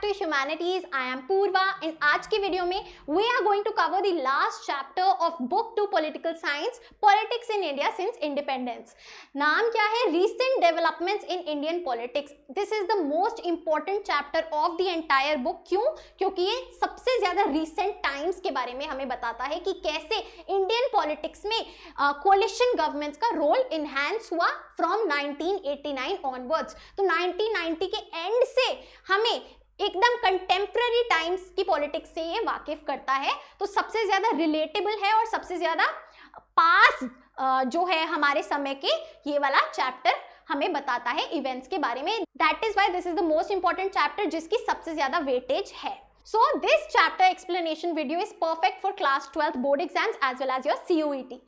to Humanities. I am Purva and आज की video में we are going to cover the last chapter of book 2 Political Science, Politics in India since Independence. नाम क्या है? Recent Developments in Indian Politics. This is the most important chapter of the entire book. क्यों? क्योंकि ये सबसे ज्यादा recent times के बारे में हमें बताता है कि कैसे Indian politics में coalition governments का role enhance हुआ from 1989 onwards. तो 1990 के एंड से हमें एकदम कंटेम्प्ररी टाइम्स की पॉलिटिक्स से ये वाकिफ करता है, तो सबसे ज्यादा रिलेटेबल है और सबसे ज्यादा पास जो है हमारे समय के ये वाला चैप्टर हमें बताता है इवेंट्स के बारे में. That is why this is the most important chapter जिसकी सबसे ज्यादा वेटेज है. So this chapter explanation video is perfect for class 12th board exams as well as your CUET.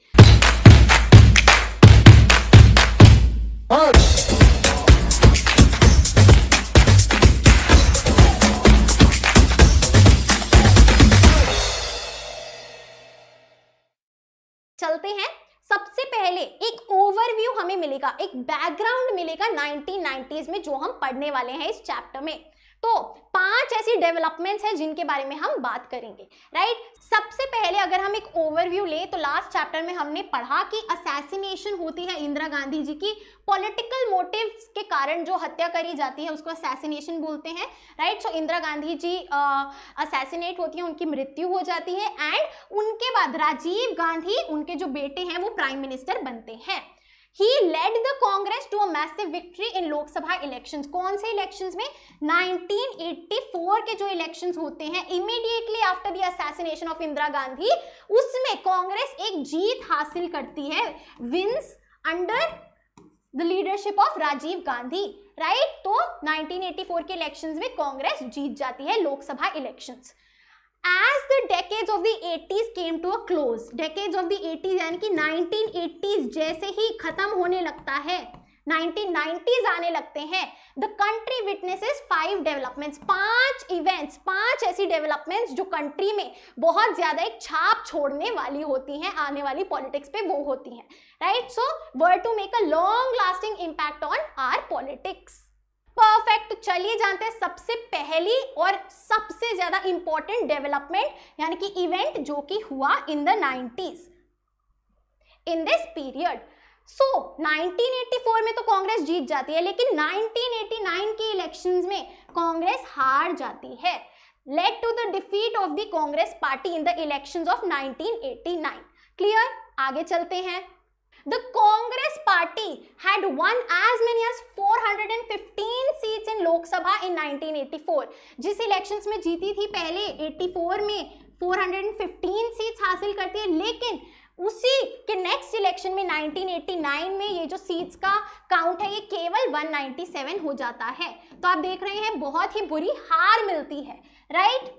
चलते हैं. सबसे पहले एक ओवरव्यू हमें मिलेगा, एक बैकग्राउंड मिलेगा 1990s में जो हम पढ़ने वाले हैं इस चैप्टर में. तो 5 ऐसी डेवलपमेंट्स हैं जिनके बारे में हम बात करेंगे, राइट. सबसे पहले अगर हम एक ओवरव्यू लें तो लास्ट चैप्टर में हमने पढ़ा कि असैसिनेशन होती है इंदिरा गांधी जी की, पॉलिटिकल मोटिव्स के कारण जो हत्या करी जाती है उसको असैसिनेशन बोलते हैं, राइट. सो इंदिरा गांधी जी असैसिनेट होती है, उनकी मृत्यु हो जाती है एंड उनके बाद राजीव गांधी, उनके जो बेटे हैं, वो प्राइम मिनिस्टर बनते हैं. He led the Congress to a massive victory in Lok Sabha elections. कौन से इलेक्शंस में? 1984 के जो इलेक्शंस होते हैं immediately after the assassination of Indira Gandhi, उसमें कांग्रेस एक जीत हासिल करती है, wins under the leadership of Rajiv Gandhi, right. तो 1984 के इलेक्शंस में कांग्रेस जीत जाती है Lok Sabha elections. As the decades of the 80s came to a close, decades of the 80s यानी कि 1980s जैसे ही खत्म होने लगता है, 1990s आने लगते हैं, the country witnesses 5 developments, 5 events, 5 ऐसी डेवलपमेंट्स जो कंट्री में बहुत ज्यादा एक छाप छोड़ने वाली होती हैं, आने वाली पॉलिटिक्स पे वो होती हैं, right. So were to make a long lasting impact on our politics. Perfect. तो चलिए जानते हैं सबसे पहली और सबसे ज्यादा इंपॉर्टेंट डेवलपमेंट यानी कि इवेंट जो कि हुआ in the 90s in this period. So 1984 में तो कांग्रेस जीत जाती है, लेकिन 1989 के इलेक्शंस में कांग्रेस हार जाती है. Led to the defeat of the Congress party in the elections of 1989. Clear. आगे चलते हैं. The Congress party had won as many as 415 seats in Lok Sabha in 1984. जिस इलेक्शंस में जीती थी पहले 84 में 415 सीट्स हासिल करती है, लेकिन उसी के नेक्स्ट इलेक्शन में 1989 में ये जो सीट्स का काउंट है ये केवल 197 हो जाता है. तो आप देख रहे हैं बहुत ही बुरी हार मिलती है, राइट.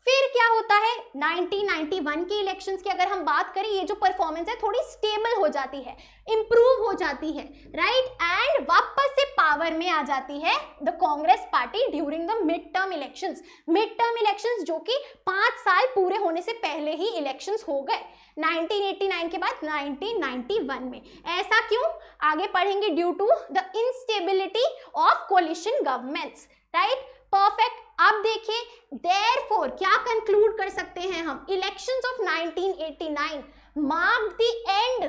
फिर क्या होता है 1991 के इलेक्शंस की अगर हम बात करें, ये जो परफॉर्मेंस है थोड़ी स्टेबल हो जाती है, इंप्रूव हो जाती है, राइट. एंड वापस से पावर में आ जाती है the Congress party during the mid term elections. Mid term elections जो कि 5 साल पूरे होने से पहले ही इलेक्शंस हो गए 1989 के बाद 1991 में. ऐसा क्यों? आगे पढ़ेंगे. Due to the instability of coalition governments, right. Perfect. अब देखिए देयरफॉर क्या कंक्लूड कर सकते हैं हम. Elections of 1989 marked the end,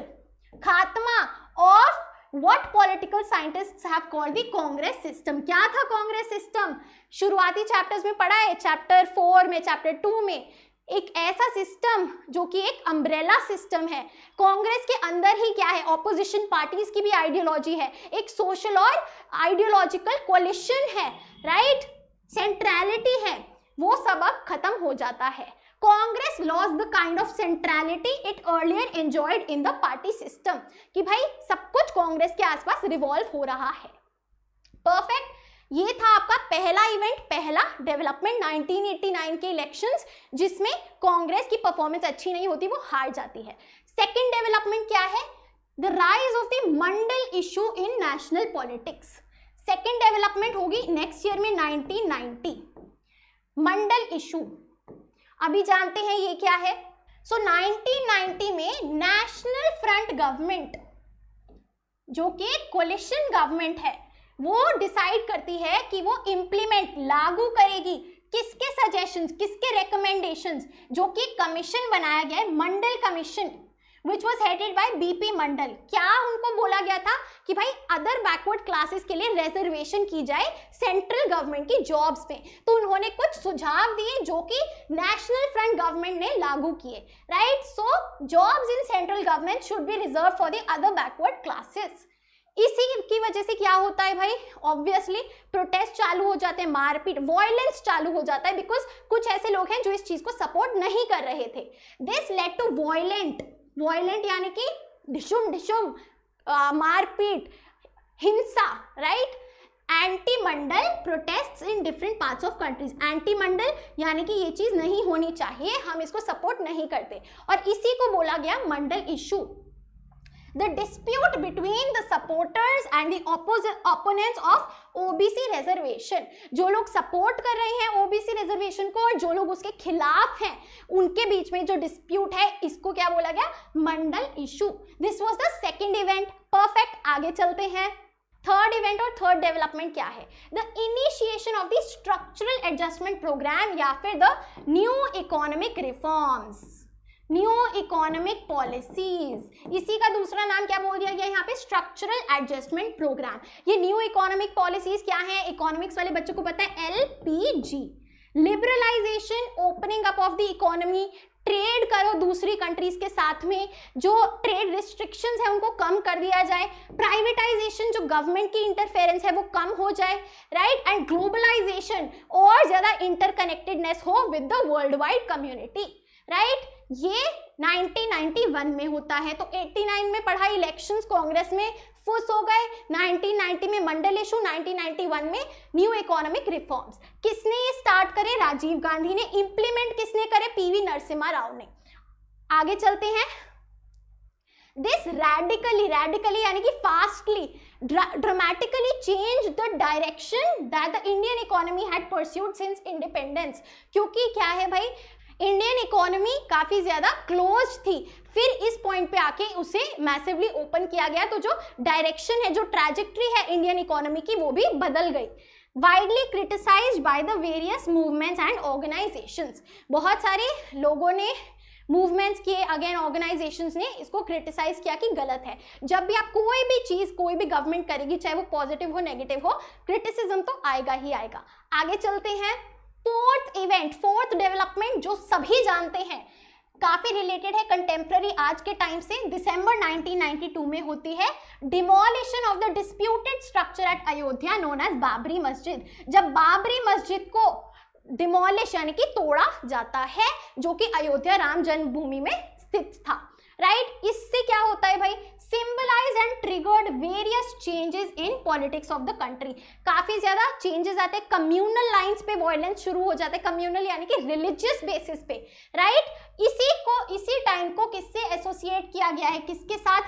खात्मा of what political scientists have called the Congress system. क्या था कांग्रेस सिस्टम? शुरुआती चैप्टर्स में पढ़ा है, चैप्टर 4 में, चैप्टर 2 में. एक ऐसा सिस्टम जो कि एक अम्ब्रेला सिस्टम है. कांग्रेस के अंदर ही क्या है, ऑपोजिशन पार्टीज की भी आइडियोलॉजी है, एक सोशल और आइडियोलॉजिकल कोलिशन है, राइट. सेंट्रलिटी है, वो सब अब खत्म हो जाता है. Congress lost the kind of centrality it earlier enjoyed in the party system, कि भाई सब कुछ कांग्रेस के आसपास रिवॉल्व हो रहा है. परफेक्ट. ये था आपका पहला इवेंट, पहला डेवलपमेंट 1989 के इलेक्शंस जिसमें कांग्रेस की परफॉर्मेंस अच्छी नहीं होती, वो हार जाती है. सेकेंड डेवलपमेंट क्या है? The rise of the Mandal issue in national politics. Second development होगी नेक्स्ट ईयर में 1990. मंडल इशू अभी जानते हैं ये क्या है. सो 1990 में नेशनल फ्रंट गवर्नमेंट जो कि कोलिशन गवर्नमेंट है, वो डिसाइड करती है कि वो इम्प्लीमेंट लागू करेगी किसके सजेशंस, किसके रिकमेंडेशंस, जो कि कमीशन बनाया गया है, Mandal commission, which was headed by BP Mandal. क्या उनको बोला गया था कि भाई अदर बैकवर्ड क्लासेस के लिए रिजर्वेशन की जाए सेंट्रल गवर्नमेंट की जॉब्स में। तो उन्होंने कुछ सुझाव दिए जो कि नेशनल फ्रंट गवर्नमेंट ने लागू किए, right. So jobs in central government should be reserve for the other backward classes. इसी की वजह से क्या होता है भाई, ऑब्वियसली प्रोटेस्ट चालू हो जाते हैं, मारपीट, वायलेंस चालू हो जाता है, बिकॉज कुछ ऐसे लोग हैं जो इस चीज को सपोर्ट नहीं कर रहे थे। दिस लेड टू वायलेंट यानी कि ढिशुम मारपीट, हिंसा, right. Anti Mandal protests in different parts of countries. Anti Mandal यानी कि ये चीज नहीं होनी चाहिए, हम इसको सपोर्ट नहीं करते, और इसी को बोला गया Mandal issue. The dispute between the supporters and the opponents of OBC reservation, जो लोग सपोर्ट कर रहे हैं OBC रिजर्वेशन को और जो लोग उसके खिलाफ हैं, उनके बीच में जो डिस्प्यूट है, इसको क्या बोला गया, Mandal issue. This was the second event. Perfect, आगे चलते हैं। थर्ड इवेंट और थर्ड डेवलपमेंट क्या है, the initiation of the structural adjustment programme या फिर the new economic reforms, new economic policies. इसी का दूसरा नाम क्या बोल दिया गया यहाँ पे, स्ट्रक्चरल एडजस्टमेंट प्रोग्राम। ये न्यू इकोनॉमिक पॉलिसीज क्या है, इकोनॉमिक्स वाले बच्चों को पता है, LPG, liberalisation, opening up of the economy, trade करो दूसरी कंट्रीज के साथ में, जो ट्रेड रिस्ट्रिक्शंस है उनको कम कर दिया जाए, प्राइवेटाइजेशन, जो गवर्नमेंट की इंटरफेरेंस है वो कम हो जाए, राइट, एंड ग्लोबलाइजेशन, और ज्यादा इंटरकनेक्टेडनेस हो with the world wide community, right. ये 1991 में होता है। तो 89 में पढ़ा, इलेक्शंस कांग्रेस में फुस हो गए, 1990 में मंडल इशू, 1991 में न्यू इकोनॉमिक रिफॉर्म्स। किसने ये स्टार्ट करे, राजीव गांधी ने। इंप्लीमेंट किसने करे, PV नरसिम्हा राव ने। आगे चलते हैं। दिस रैडिकली यानी कि fastly, dramatically changed the direction that the Indian economy had pursued since independence। क्योंकि क्या है भाई, इंडियन इकोनॉमी काफी ज्यादा क्लोज थी, फिर इस पॉइंट पे आके उसे मैसिवली ओपन किया गया, तो जो डायरेक्शन है, जो ट्रैजेक्टरी है इंडियन इकोनॉमी की, वो भी बदल गई। Widely criticised by the various movements and organisations. बहुत सारे लोगों ने मूवमेंट्स किए, अगेन ऑर्गेनाइजेशंस ने इसको क्रिटिसाइज किया कि गलत है। जब भी आप कोई भी चीज, कोई भी गवर्नमेंट करेगी, चाहे वो पॉजिटिव हो नेगेटिव हो, क्रिटिसिज्म तो आएगा ही आएगा। आगे चलते हैं। फोर्थ इवेंट, फोर्थ डेवलपमेंट जो सभी जानते हैं, काफी रिलेटेड है कंटेम्प्रेरी आज के टाइम से, दिसंबर 1992 में होती है, demolition of the disputed structure at Ayodhya known as Babri Masjid. जब बाबरी मस्जिद को डिमोलिश यानी कि तोड़ा जाता है, जो कि अयोध्या राम जन्मभूमि में स्थित था, राइट। इससे क्या होता है भाई, symbolise and triggered various changes in politics of the country. काफी ज्यादा चेंजेस आते हैं, कम्युनल लाइंस पे वायलेंस शुरू हो जाता है, कम्युनल यानी कि रिलीजियस बेसिस पे, राइट। इसी टाइम को किससे एसोसिएट किया गया है, किसके साथ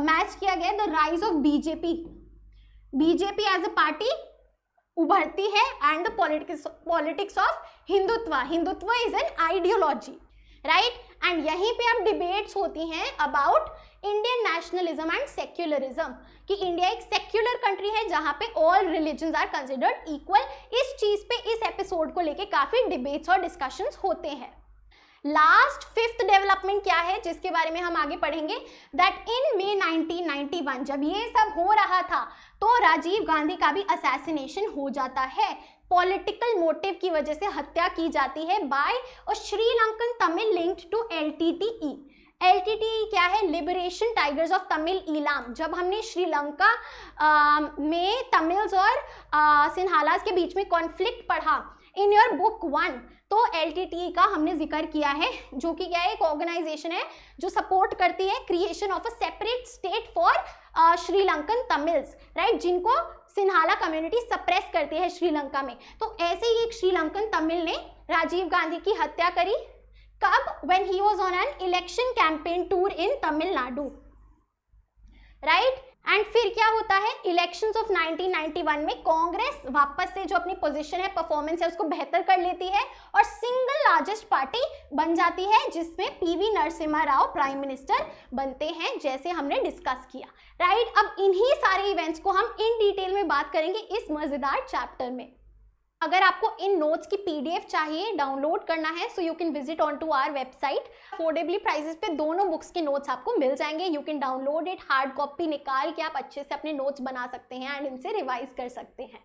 मैच किया गया है, the rise of BJP as a party उभरती है, and the politics of Hindutva is an ideology, right. And यहीं पे अब डिबेट्स होती हैं about Indian nationalism and secularism, कि इंडिया एक सेक्युलर कंट्री है जहां पे all religions are considered equal. इस चीज पे इस एपिसोड को लेके काफी डिबेट्स और डिस्कशंस होते हैं। लास्ट फिफ्थ डेवलपमेंट क्या है, जिसके बारे में हम आगे पढ़ेंगे, दैट इन May 1991 जब ये सब हो रहा था, तो राजीव गांधी का भी असैसिनेशन हो जाता है। पॉलिटिकल मोटिव की वजह से हत्या की जाती है by a Sri Lankan Tamil linked to LTTE। LTTE क्या है, liberation tigers of Tamil Eelam. जब हमने श्रीलंका में तमिल्स और सिन्हालास के बीच में कॉन्फ्लिक्ट पढ़ा इन योर बुक 1, तो LTTE का हमने जिक्र किया है, जो कि क्या है, एक ऑर्गेनाइजेशन है जो सपोर्ट करती है creation of a separate state for Sri Lankan Tamils, right, जिनको सिन्हाला कम्युनिटी सप्रेस करती है श्रीलंका में। तो ऐसे ही एक श्रीलंकन तमिल ने राजीव गांधी की हत्या करी, कब, when he was on an election campaign tour in Tamil Nadu, right। And फिर क्या होता है, इलेक्शंस ऑफ 1991 में कांग्रेस वापस से जो अपनी पोजीशन है, परफॉर्मेंस है, उसको बेहतर कर लेती है और सिंगल लार्जेस्ट पार्टी बन जाती है, जिसमें PV Narasimha Rao prime minister बनते हैं, जैसे हमने डिस्कस किया, राइट। अब इन्हीं सारे इवेंट्स को हम इन डिटेल में बात करेंगे इस मजेदार चैप्टर में। अगर आपको इन नोट्स की पीडीएफ चाहिए, डाउनलोड करना है, so you can visit on to our website. Affordably prices पे दोनों बुक्स के नोट्स आपको मिल जाएंगे। You can download it, hard copy निकाल के आप अच्छे से अपने नोट्स बना सकते हैं एंड इनसे रिवाइज कर सकते हैं।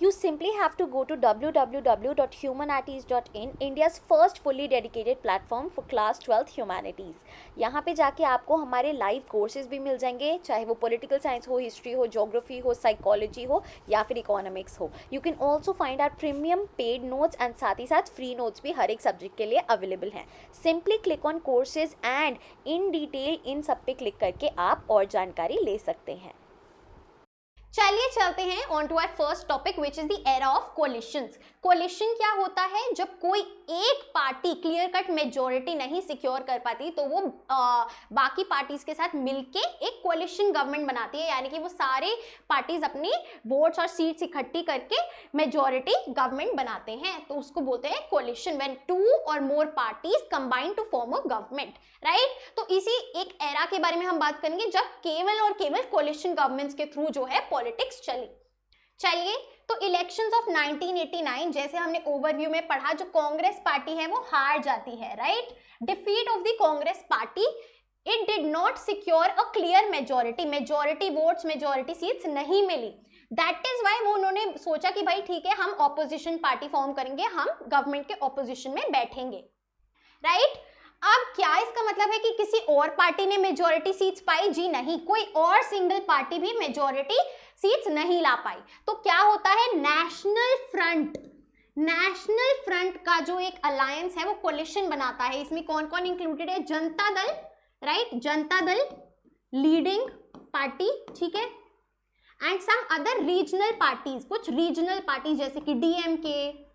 You simply have to go to www.humanities.in, India's first fully dedicated platform for class 12th humanities. यहाँ पे जाके आपको हमारे लाइव कोर्सेज भी मिल जाएंगे, चाहे वो पॉलिटिकल साइंस हो, हिस्ट्री हो, ज्योग्राफी हो, साइकोलॉजी हो या फिर इकोनॉमिक्स हो। You can also find our premium paid notes and साथ ही साथ फ्री नोट्स भी हर एक सब्जेक्ट के लिए अवेलेबल हैं। Simply click on courses and in detail in सब पे क्लिक करके आप और जानकारी ले सकते हैं। चलिए चलते हैं on to our first topic which is the era of coalitions. Coalition क्या होता है, जब कोई एक पार्टी क्लियर कट मेजोरिटी नहीं सिक्योर कर पाती तो वो बाकी पार्टीज के साथ मिलके एक कोलिशन गवर्नमेंट बनाती है, यानी कि वो सारे पार्टीज अपनी वोट्स और सीट्स इकट्ठी करके मेजोरिटी गवर्नमेंट बनाते हैं, तो उसको बोलते हैं कोलिशन, व्हेन 2 और more parties combine to form a government, right. तो इसी एक एरा के बारे में हम बात करेंगे जब केवल और केवल कोलिशन गवर्नमेंट्स के थ्रू जो है पॉलिटिक्स चली। चलिए, तो इलेक्शंस ऑफ 1989 जैसे हमने ओवरव्यू में पढ़ा, जो कांग्रेस पार्टी है वो हार जाती है, right. Defeat of the Congress party, it did not secure a clear majority votes, majority seats नहीं मिली। दैट इज वाई वो उन्होंने सोचा कि भाई ठीक है, हम ऑपोजिशन पार्टी फॉर्म करेंगे, हम गवर्नमेंट के ऑपोजिशन में बैठेंगे, राइट। अब क्या इसका मतलब है कि किसी और पार्टी ने मेजोरिटी सीट्स पाई? जी नहीं, कोई और सिंगल पार्टी भी मेजोरिटी सीट्स नहीं ला पाई। तो क्या होता है, नेशनल फ्रंट का जो एक अलायंस है वो कोलिशन बनाता है। इसमें कौन कौन इंक्लूडेड है? Janata Dal, right, Janata Dal leading party, ठीक है, and some other regional parties, कुछ रीजनल पार्टी जैसे कि डीएमके,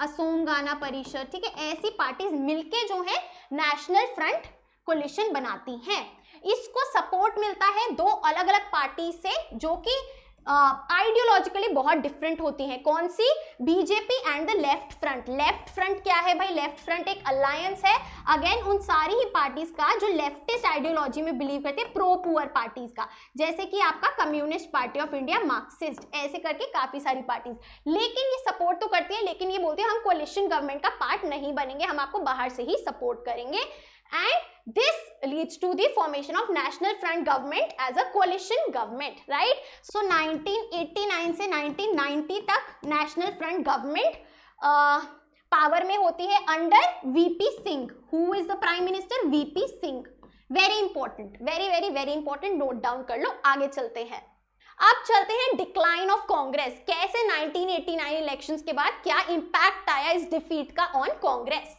असोम गाना परिषद, ठीक है, ऐसी पार्टीज मिलके जो है नेशनल फ्रंट कोलिशन बनाती हैं। इसको सपोर्ट मिलता है दो अलग अलग पार्टी से जो कि आइडियोलॉजिकली बहुत डिफरेंट होती हैं। कौन सी? BJP and the left front. Left front क्या है भाई? लेफ्ट फ्रंट एक अलायंस है अगेन उन सारी ही पार्टीज का जो लेफ्टिस्ट आइडियोलॉजी में बिलीव करते हैं, प्रो पुअर पार्टीज का, जैसे कि आपका communist party of India, Marxist, ऐसे करके काफी सारी पार्टीज। लेकिन ये सपोर्ट तो करती है, लेकिन ये बोलते हैं हम कोलिशन गवर्नमेंट का पार्ट नहीं बनेंगे, हम आपको बाहर से ही सपोर्ट करेंगे। And this leads to the formation of National Front government as a coalition government, right? So 1989 से 1990 तक National Front government पावर में होती है under VP Singh. Who is the Prime Minister? VP Singh. Very important, very important, note down कर लो। आगे चलते हैं, अब चलते हैं डिक्लाइन ऑफ कांग्रेस। कैसे 1989 इलेक्शंस के बाद क्या इंपैक्ट आया इस डिफीट का ऑन कांग्रेस,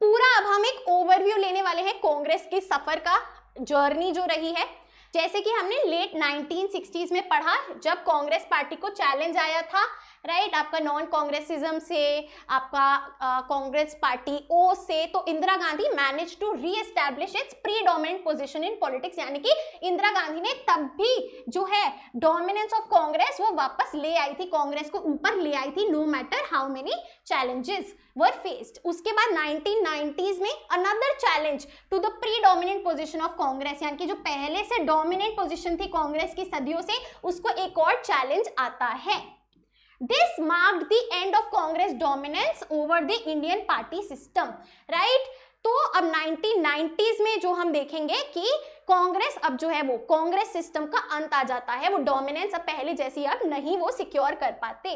पूरा अब हम एक ओवरव्यू लेने वाले हैं कांग्रेस के सफर का, जर्नी जो रही है। जैसे कि हमने लेट 1960s में पढ़ा, जब कांग्रेस पार्टी को चैलेंज आया था, राइट, आपका नॉन कांग्रेसिज्म से, आपका कांग्रेस पार्टी ओ से, तो Indira Gandhi manage to reestablish its predominant position in politics, यानी कि इंदिरा गांधी ने तब भी जो है डोमिनेंस ऑफ कांग्रेस वो वापस ले आई थी, कांग्रेस को ऊपर ले आई थी, no matter how many challenges were faced. उसके बाद 1990s में another challenge to the predominant position of Congress, यानी कि जो पहले से डोमिनेंट पोजीशन थी कांग्रेस की सदियों से, उसको एक और चैलेंज आता है। This marked the end of Congress dominance over the Indian party system, right? तो अब 1990s में जो हम देखेंगे कि कांग्रेस अब जो है वो कांग्रेस सिस्टम का अंत आ जाता है, वो डोमिनेंस अब पहले जैसी अब नहीं वो सिक्योर कर पाते।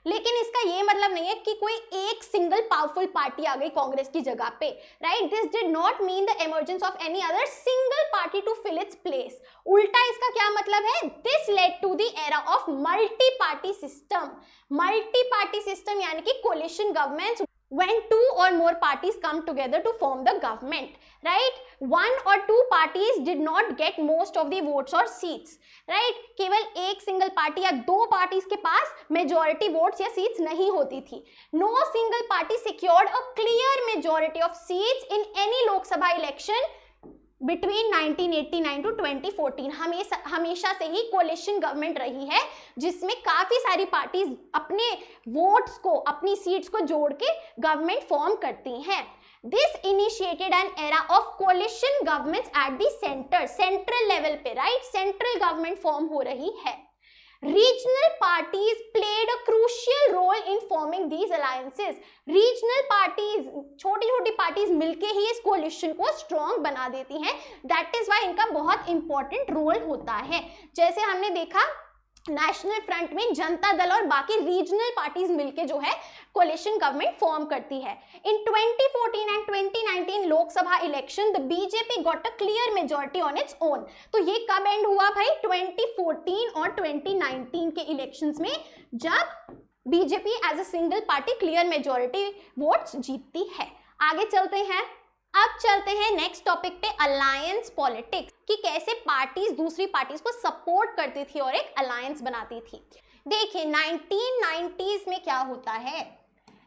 लेकिन इसका ये मतलब नहीं है कि कोई एक सिंगल पावरफुल पार्टी आ गई कांग्रेस की जगह पे, right. This did not mean the emergence of any other single party to fill its place. उल्टा इसका क्या मतलब है? This led to the era of multi party system. Multi party system यानी कि coalition governments when 2 or more parties come together to form the government, right? 1 or 2 parties did not get most of the votes or seats, right? केवल एक single party या दो parties के पास majority votes या seats नहीं होती थी। No single party secured a clear majority of seats in any Lok Sabha election between 1989 to 2014 हमेशा से ही कोलिशन गवर्नमेंट रही है, जिसमें काफी सारी पार्टीज अपने वोट्स को, अपनी सीट्स को जोड़ के गवर्नमेंट फॉर्म करती हैं। This initiated an era of coalition governments at the central level पे, राइट, सेंट्रल गवर्नमेंट फॉर्म हो रही है। Regional parties played a crucial role in forming these alliances. Regional parties, छोटी छोटी पार्टीज मिलके ही इस कोलिशन को स्ट्रॉन्ग बना देती हैं। That is why इनका बहुत इंपॉर्टेंट रोल होता है। जैसे हमने देखा नेशनल फ्रंट में जनता दल और बाकी रीजनल पार्टीज मिलके जो है कोलिशन गवर्नमेंट फॉर्म करती है। इन 2014 and 2019 Lok Sabha election the BJP got a clear majority on its own. तो ये कब एंड हुआ भाई? 2014 और 2019 के इलेक्शंस में, जब BJP as a single party clear majority votes जीतती है। आगे चलते हैं, अब चलते हैं नेक्स्ट टॉपिक पे, अलायंस पॉलिटिक्स, कि कैसे पार्टीज दूसरी पार्टीज को सपोर्ट करती थी और एक अलायंस बनाती थी। देखिए 1990s में क्या होता है,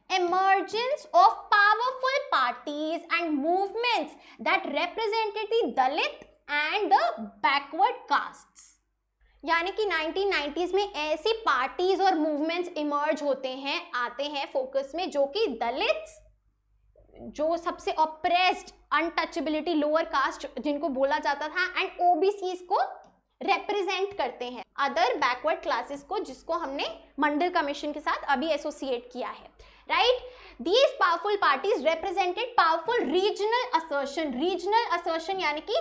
emergence of powerful parties and movements that represented the Dalit and the backward castes। यानी कि 1990s में ऐसी पार्टीज और मूवमेंट्स इमर्ज होते हैं, आते हैं फोकस में, जो कि दलित्स, जो सबसे ऑप्रेस्ड, अनटचेबिलिटी, लोअर कास्ट जिनको बोला जाता था, एंड ओबीसीज को रिप्रेजेंट करते हैं, अदर बैकवर्ड क्लासेस को, जिसको हमने मंडल कमीशन के साथ अभी एसोसिएट किया है, right. These powerful parties represented powerful regional assertion. Regional assertion यानी कि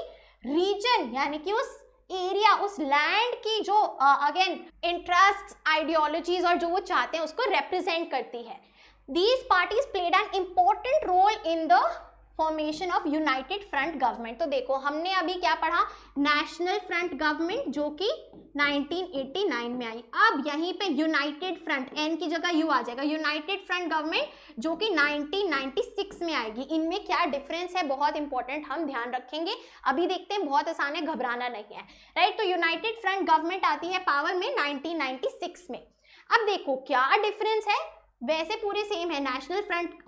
रीजन, यानी कि उस एरिया, उस लैंड की जो अगेन इंटरेस्ट, आइडियोलॉजीज और जो वो चाहते हैं उसको रिप्रेजेंट करती है। These parties played an important role in the formation of United Front Government। तो देखो हमने अभी क्या पढ़ा, नेशनल फ्रंट गवर्नमेंट जो कि 1989 में आई। अब यहीं पे यूनाइटेड फ्रंट, एन की जगह यू आ जाएगा, यूनाइटेड फ्रंट गवर्नमेंट जो कि 1996 में आएगी। इनमें क्या डिफरेंस है, बहुत इंपॉर्टेंट, हम ध्यान रखेंगे। अभी देखते हैं, बहुत आसान है, घबराना नहीं है, राइट। तो यूनाइटेड फ्रंट गवर्नमेंट आती है पावर में 1996 में। अब देखो क्या डिफरेंस है, वैसे पूरे सेम है। नेशनल फ्रंट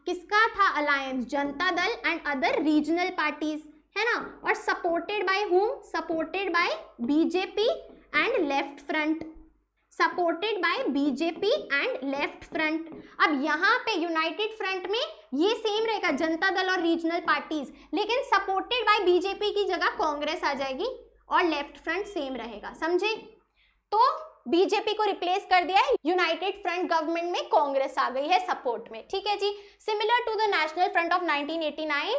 किसका था alliance? Janata Dal and other regional parties, है ना, और सपोर्टेड बाय हुम? Supported by BJP and left front, supported by BJP and left front. अब यहाँ पे यूनाइटेड फ्रंट में ये सेम रहेगा, जनता दल और रीजनल पार्टीज, लेकिन सपोर्टेड बाय बीजेपी की जगह कांग्रेस आ जाएगी और लेफ्ट फ्रंट सेम रहेगा, समझे। तो बीजेपी को रिप्लेस कर दिया है, यूनाइटेड फ्रंट गवर्नमेंट में कांग्रेस आ गई है सपोर्ट में, ठीक है जी। Similar to the national front of 1989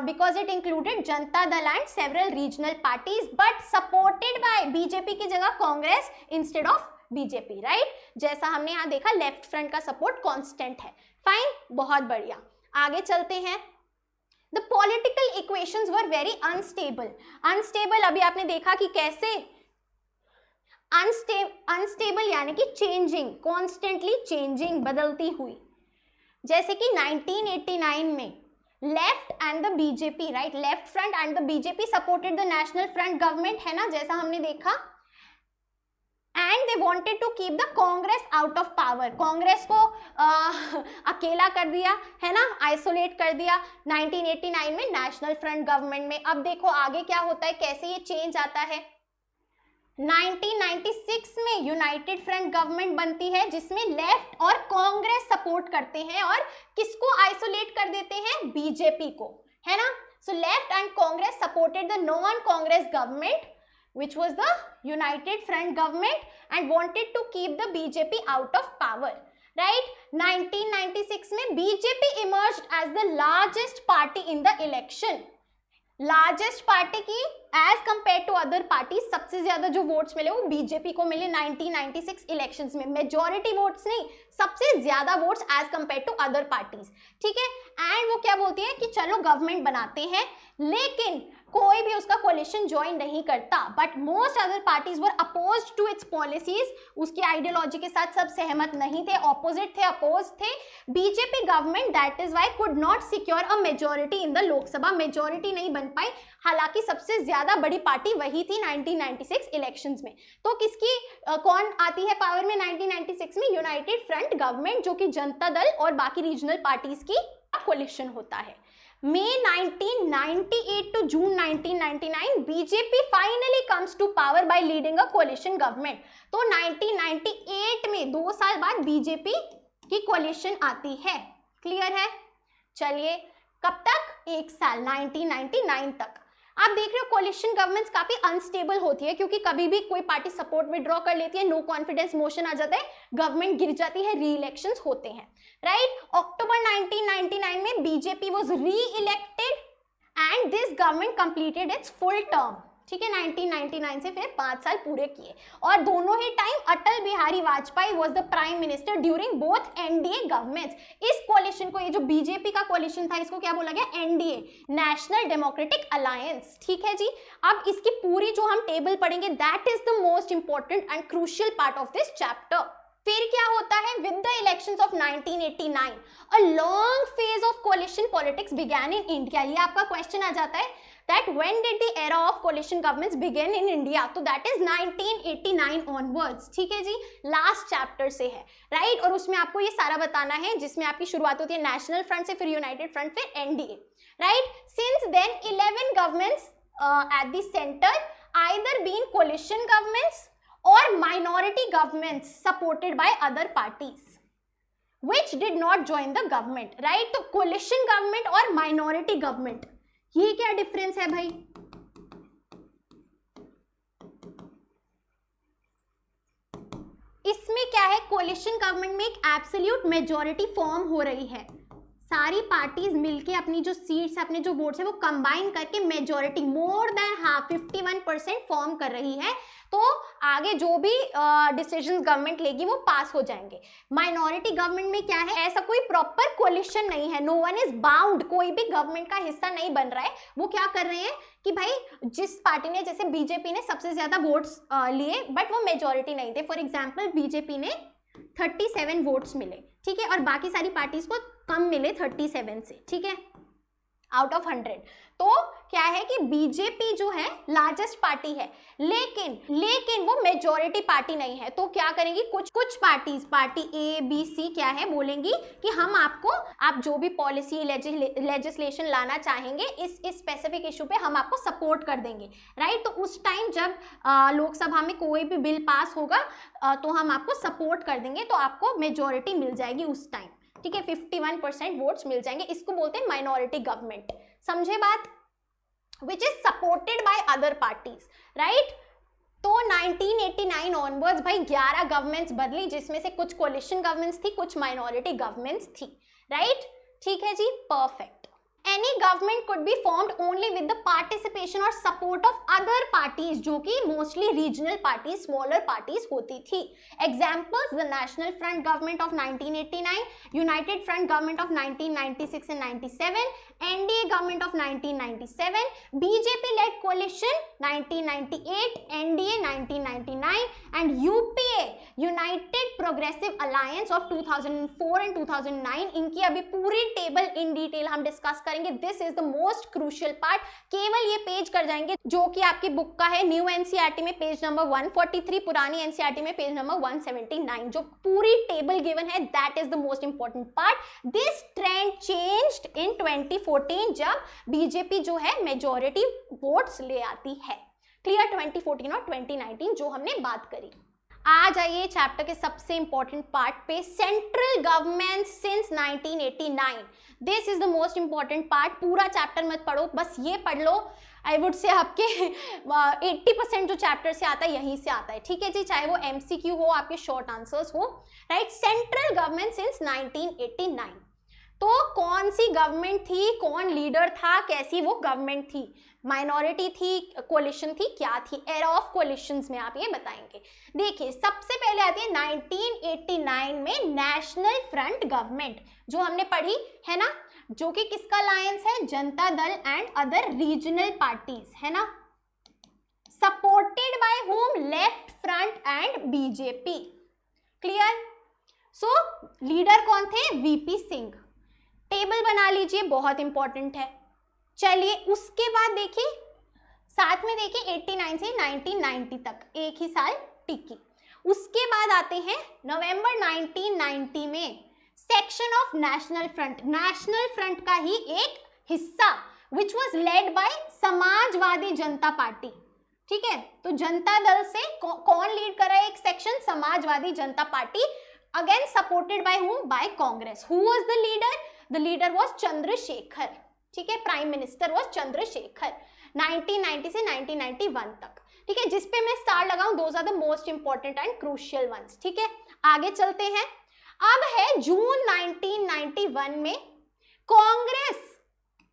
because it included Janata Dal and several regional parties but supported by BJP की जगह Congress instead of BJP, right. जैसा हमने यहाँ देखा लेफ्ट फ्रंट का सपोर्ट कांस्टेंट है, फाइन, बहुत बढ़िया। आगे चलते हैं, the political equations were very unstable. Unstable अभी आपने देखा कि कैसे अनस्टेबल यानी कि चेंजिंग, कॉन्स्टेंटली चेंजिंग, बदलती हुई। जैसे कि 1989 में left and the BJP, right, left front and the BJP supported the national front government, है ना, जैसा हमने देखा, and they wanted to keep the Congress out of power. Congress को अकेला कर दिया, है ना, आइसोलेट कर दिया 1989 में नेशनल फ्रंट गवर्नमेंट में। अब देखो आगे क्या होता है, कैसे ये चेंज आता है। 1996 में यूनाइटेड फ्रंट गवर्नमेंट बनती है जिसमें लेफ्ट और कांग्रेस सपोर्ट करते हैं और किसको आइसोलेट कर देते हैं? बीजेपी को, है ना। So left and Congress supported the non Congress government which was the United Front government and wanted to keep the BJP out of power, right? 1996 में BJP emerged as the largest party in the election. Largest party की as compare to other party, सबसे ज्यादा जो votes मिले वो BJP को मिले 1996 elections में। मेजॉरिटी वोट्स नहीं, सबसे ज्यादा votes as compare to other parties, ठीक है। एंड वो क्या बोलती है कि चलो गवर्नमेंट बनाते हैं, लेकिन कोई भी उसका कोलिशन ज्वाइन नहीं करता, but most other parties were opposed to its policies. उसकी आइडियोलॉजी के साथ सब सहमत नहीं थे, ऑपोजिट थे, अपोज थे। BJP government that is Y could not secure a majority in the Lok Sabha, majority नहीं बन पाई, हालांकि सबसे ज्यादा बड़ी पार्टी वही थी 1996 इलेक्शंस में। तो किसकी कौन आती है पावर में 1996 में? यूनाइटेड फ्रंट गवर्नमेंट, जो कि जनता दल और बाकी रीजनल पार्टीज की कोलिशन होता है। May 1998 to June 1999, BJP finally comes to power by leading a coalition government. तो 1998 में 2 साल बाद बीजेपी की कोalition आती है। क्लियर है? चलिए, कब तक? 1 साल, 1999 तक। आप देख रहे हो कोलिशन गवर्नमेंट्स काफी अनस्टेबल होती है, क्योंकि कभी भी कोई पार्टी सपोर्ट विड्रॉ कर लेती है, नो कॉन्फिडेंस मोशन आ जाता है, गवर्नमेंट गिर जाती है, री इलेक्शंस होते हैं, राइट। अक्टूबर 1999 में बीजेपी वाज री elected and this government completed it's full term. ठीक है, 1999 से फिर 5 साल पूरे किए, और दोनों ही time Atal Bihari Vajpayee was the prime minister during both NDA governments. इस कोalition को, ये जो बीजेपी का कोalition था, इसको क्या बोला गया? NDA, national Democratic alliance. ठीक है जी। अब इसकी पूरी जो हम टेबल पढ़ेंगे, that is the most important and crucial part of this chapter. फिर क्या होता है? With the elections of 1989 a long phase of कोalition politics began in India. ये आपका क्वेश्चन आ जाता है that when did the era of coalition governments begin in India? तो that is 1989 onwards। ठीक है जी, लास्ट चैप्टर से है, राइट। और उसमें आपको ये सारा बताना है, जिसमें आपकी शुरुआत होती है नेशनल फ्रंट से, फिर यूनाइटेड फ्रंट, फिर NDA, right. Since then 11 governments at the centre either been coalition governments or minority governments supported by other parties which did not join the government, right? तो coalition government और minority government, ये क्या difference है भाई? इसमें क्या है? Coalition government में एक एब्सोल्यूट मेजॉरिटी फॉर्म हो रही है, सारी पार्टीज मिलके अपनी जो सीट्स, अपने जो वोट्स है वो कंबाइन करके मेजॉरिटी मोर देन हाफ 51% फॉर्म कर रही है। तो आगे जो भी डिसीजंस गवर्नमेंट लेगी वो पास हो जाएंगे। माइनॉरिटी गवर्नमेंट में क्या है? ऐसा कोई प्रॉपर कोलिशन नहीं है, नो वन इज बाउंड, कोई भी गवर्नमेंट का हिस्सा नहीं बन रहा है। वो क्या कर रहे हैं कि भाई जिस पार्टी ने, जैसे बीजेपी ने सबसे ज्यादा वोट्स लिए बट वो मेजॉरिटी नहीं थे, फॉर एग्जाम्पल बीजेपी ने 37 वोट्स मिले, ठीक है, और बाकी सारी पार्टीज को कम मिले 37 से, ठीक है, आउट ऑफ 100। तो क्या है कि बीजेपी जो है लार्जेस्ट पार्टी है, लेकिन वो मेजॉरिटी पार्टी नहीं है। तो क्या करेंगी? कुछ parties, party A B C क्या है, बोलेंगी कि हम आपको, आप जो भी पॉलिसी लेजिस्लेशन लाना चाहेंगे इस स्पेसिफिक इशू पे हम आपको सपोर्ट कर देंगे, राइट। तो उस टाइम जब लोकसभा में कोई भी बिल पास होगा तो हम आपको सपोर्ट कर देंगे, तो आपको मेजॉरिटी मिल जाएगी उस टाइम, ठीक है, 51% वोट्स मिल जाएंगे। इसको बोलते हैं माइनॉरिटी गवर्नमेंट, समझे बात? Which is supported by other parties, right. तो 1989 ऑनवर्ड्स भाई 11 गवर्नमेंट्स बदली, जिसमें से कुछ कोलिशन गवर्नमेंट्स थी, कुछ माइनॉरिटी गवर्नमेंट्स थी, राइट। ठीक है जी, perfect. Any government could be formed only with the participation or support of other parties, जो कि mostly regional parties, smaller parties होती थी। Examples: the National Front Government of 1989, United Front Government of 1996 and 97, NDA Government of 1997, BJP-led coalition 1998, NDA 1999, and UPA United Progressive Alliance of 2004 and 2009। इनकी अभी पूरी table in detail हम discuss करेंगे। This is the most crucial part. केवल ये page कर जाएंगे जो कि आपकी बुक का है, न्यू एनसीईआरटी में पेज नंबर 143, पुरानी एनसीईआरटी में पेज नंबर 179। जो पूरी टेबल गिवन है, that is the most important part. This trend changed in 2014 जब बीजेपी जो है मेजॉरिटी वोट्स ले आती है। क्लियर? 2014 और 2019 जो हमने बात करी। आ जाइए चैप्टर के सबसे इंपॉर्टेंट पार्ट पे, central government since 1989। This is the most important part. पूरा चैप्टर मत पढ़ो, बस ये पढ़ लो। आई वुड से आपके 80% जो चैप्टर से आता है यहीं से आता है, ठीक है जी, चाहे वो MCQ हो, आपके शॉर्ट आंसर्स हो, राइट। Central government since 1989। तो कौन सी गवर्नमेंट थी, कौन लीडर था, कैसी वो गवर्नमेंट थी, माइनॉरिटी थी, कोलिशन थी, क्या थी? एरा ऑफ कोलिशंस में आप ये बताएंगे। देखिए, सबसे पहले आती है 1989 में नेशनल फ्रंट गवर्नमेंट, जो हमने पढ़ी है ना, जो कि किसका अलायंस है? जनता Dal and other regional parties, है ना। Supported by home? Left front and BJP. Clear? So leader कौन थे? VP सिंह। टेबल बना लीजिए, बहुत इंपॉर्टेंट है। चलिए, उसके बाद देखिए, साथ में देखिए 89 से 1990 तक एक ही साल टिकी। उसके बाद आते हैं नवंबर 1990 में section of national front. National front का ही एक हिस्सा which was led by Samajwadi Janata party. ठीक है, तो जनता दल से कौन लीड कर रहा है एक section, Samajwadi Janata party, again supported by whom, by Congress. Who was the leader? The leader was Chandrashekhar. ठीक है, प्राइम मिनिस्टर वाज चंद्रशेखर 1990 से 1991 तक। ठीक है, जिस पे मैं स्टार लगाऊं, those are the most important and crucial ones. ठीक है, आगे चलते हैं। अब है जून 1991 में Congress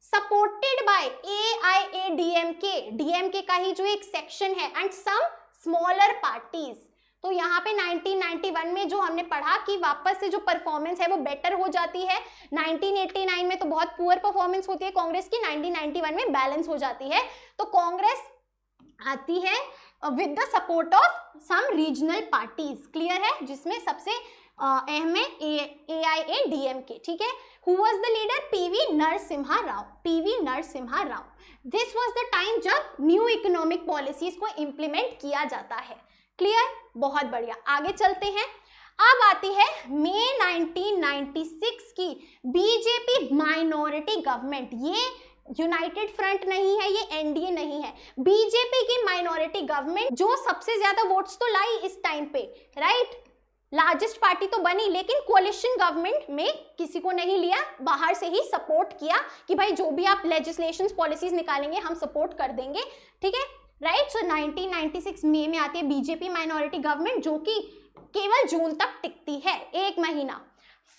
supported by AIADMK, DMK का ही जो एक सेक्शन है, एंड सम स्मॉलर पार्टीज। तो यहाँ पे 1991 में जो हमने पढ़ा कि वापस से जो परफॉर्मेंस है वो बेटर हो जाती है। 1989 में तो बहुत पुअर परफॉर्मेंस होती है कांग्रेस की, 1991 में बैलेंस हो जाती है। तो कांग्रेस आती है with the support of some regional parties. Clear है, जिसमें सबसे अहम है AIADMK। ठीक है, who was the leader? PV Narasimha Rao. PV Narasimha Rao. This was the time जब न्यू इकोनॉमिक पॉलिसीज को इंप्लीमेंट किया जाता है। क्लियर, बहुत बढ़िया। आगे चलते हैं। अब आती है मई 1996 की बीजेपी माइनॉरिटी गवर्नमेंट। ये यूनाइटेड फ्रंट नहीं है, ये एनडीए नहीं है, बीजेपी की माइनॉरिटी गवर्नमेंट, जो सबसे ज्यादा वोट्स तो लाई इस टाइम पे, राइट। लार्जेस्ट पार्टी तो बनी, लेकिन कोलिशन गवर्नमेंट में किसी को नहीं लिया, बाहर से ही सपोर्ट किया कि भाई जो भी आप लेजिस्लेशंस पॉलिसीज निकालेंगे हम सपोर्ट कर देंगे। ठीक है, राइट। सो 1996 मई में आती है बीजेपी माइनॉरिटी गवर्नमेंट, जो कि केवल जून तक टिकती है, 1 महीना।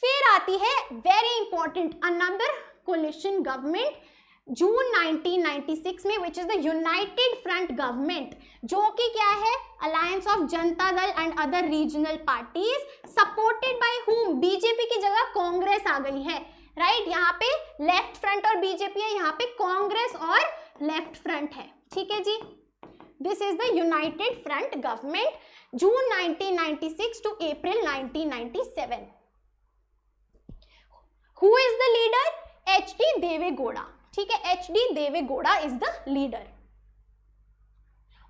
फिर आती है very important another coalition government June 1996 में, which is the united front government, जो कि क्या है, alliance of Janata Dal and other regional parties, supported by whom, BJP की जगह कांग्रेस आ गई है, राइट। यहाँ पे लेफ्ट फ्रंट और बीजेपी है, यहाँ पे कांग्रेस और लेफ्ट फ्रंट है। ठीक है जी, this is the united front government June 1996 to April 1997। Who is the leader? HD Deve Gowda. ठीक है, HD Deve Gowda is the leader.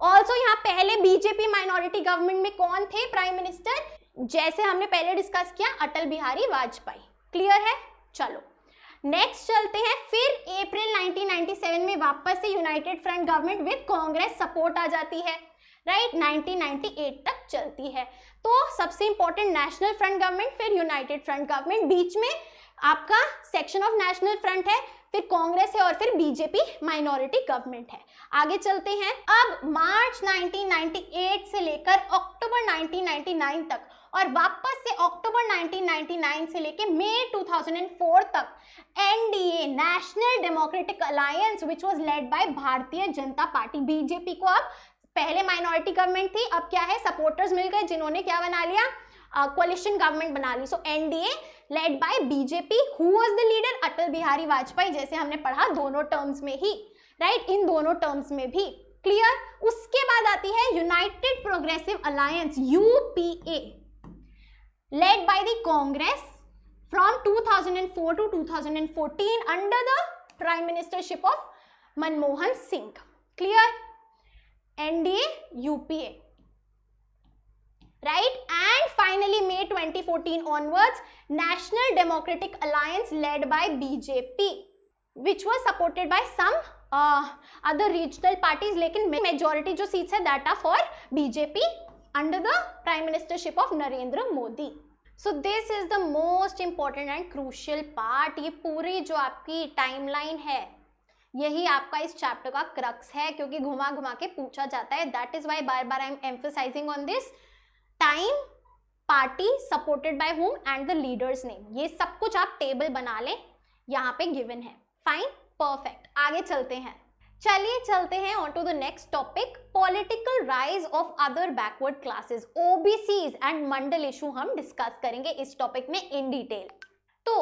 Also यहाँ पहले बीजेपी माइनॉरिटी गवर्नमेंट में कौन थे प्राइम मिनिस्टर? जैसे हमने पहले डिस्कस किया, अटल बिहारी वाजपेयी। क्लियर है, चलो नेक्स्ट चलते हैं। फिर अप्रैल 1997 में वापस से united front government with Congress support आ जाती है, राइट। 1998 तक चलती है। तो सबसे इंपॉर्टेंट नेशनल फ्रंट गवर्नमेंट, फिर यूनाइटेड फ्रंट गवर्नमेंट, बीच में आपका सेक्शन ऑफ नेशनल फ्रंट है, फिर कांग्रेस है और फिर बीजेपी माइनॉरिटी गवर्नमेंट है। आगे चलते हैं। अब मार्च 1998 से लेकर अक्टूबर 1999 तक और वापस से अक्टूबर 1999 से लेकर मई 2004 तक NDA, national Democratic alliance, which was led by भारतीय जनता पार्टी। बीजेपी को अब, पहले माइनॉरिटी गवर्नमेंट थी, अब क्या है, सपोर्टर्स मिल गए जिन्होंने क्या बना लिया, कोलिशन गवर्नमेंट बना ली। So NDA led by BJP. Who was the leader? Atal Bihari Vajpayee, जैसे हमने पढ़ा दोनों टर्म्स में ही, राइट, इन दोनों टर्म्स में भी। क्लियर। उसके बाद आती है united progressive alliance, UPA, led by the Congress from 2004 to 2014 under the prime ministership of Manmohan Singh. Clear, NDA, UPA, right, and finally May 2014 onwards National Democratic Alliance led by BJP, which was supported by some other regional parties, लेकिन majority जो seats है that are for BJP under the Prime Ministership of Narendra Modi. So this is the most important and crucial part. ये पूरी जो आपकी timeline है, यही आपका इस चैप्टर का क्रक्स है, क्योंकि घुमा घुमा के पूछा जाता है। दैट इज वाई बार बार I am emphasising on this time, party, supported by whom and the leader's name. ये सब कुछ आप टेबल बना लें, यहाँ पे गिवन है। Fine, perfect. आगे चलते हैं। चलिए चलते हैं on to the next topic, political rise of other backward classes, OBCs and Mandal issue हम डिस्कस करेंगे इस टॉपिक में इन डिटेल। तो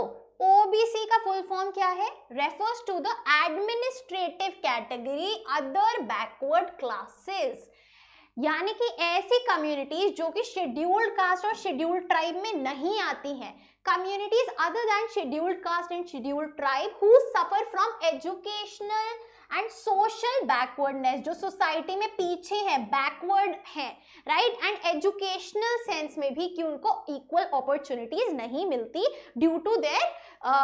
ओबीसी का फुल फॉर्म क्या है? Refers to the administrative category other backward classes, यानी कि ऐसी कम्युनिटीज जो कि शेड्यूल्ड कास्ट और शेड्यूल्ड ट्राइब में नहीं आती हैं, communities other than scheduled cast and scheduled tribe who suffer from educational and social backwardness, जो सोसाइटी में पीछे है, बैकवर्ड है, राइट, एंड एजुकेशनल सेंस में भी कि उनको इक्वल अपॉर्चुनिटीज नहीं मिलती due to their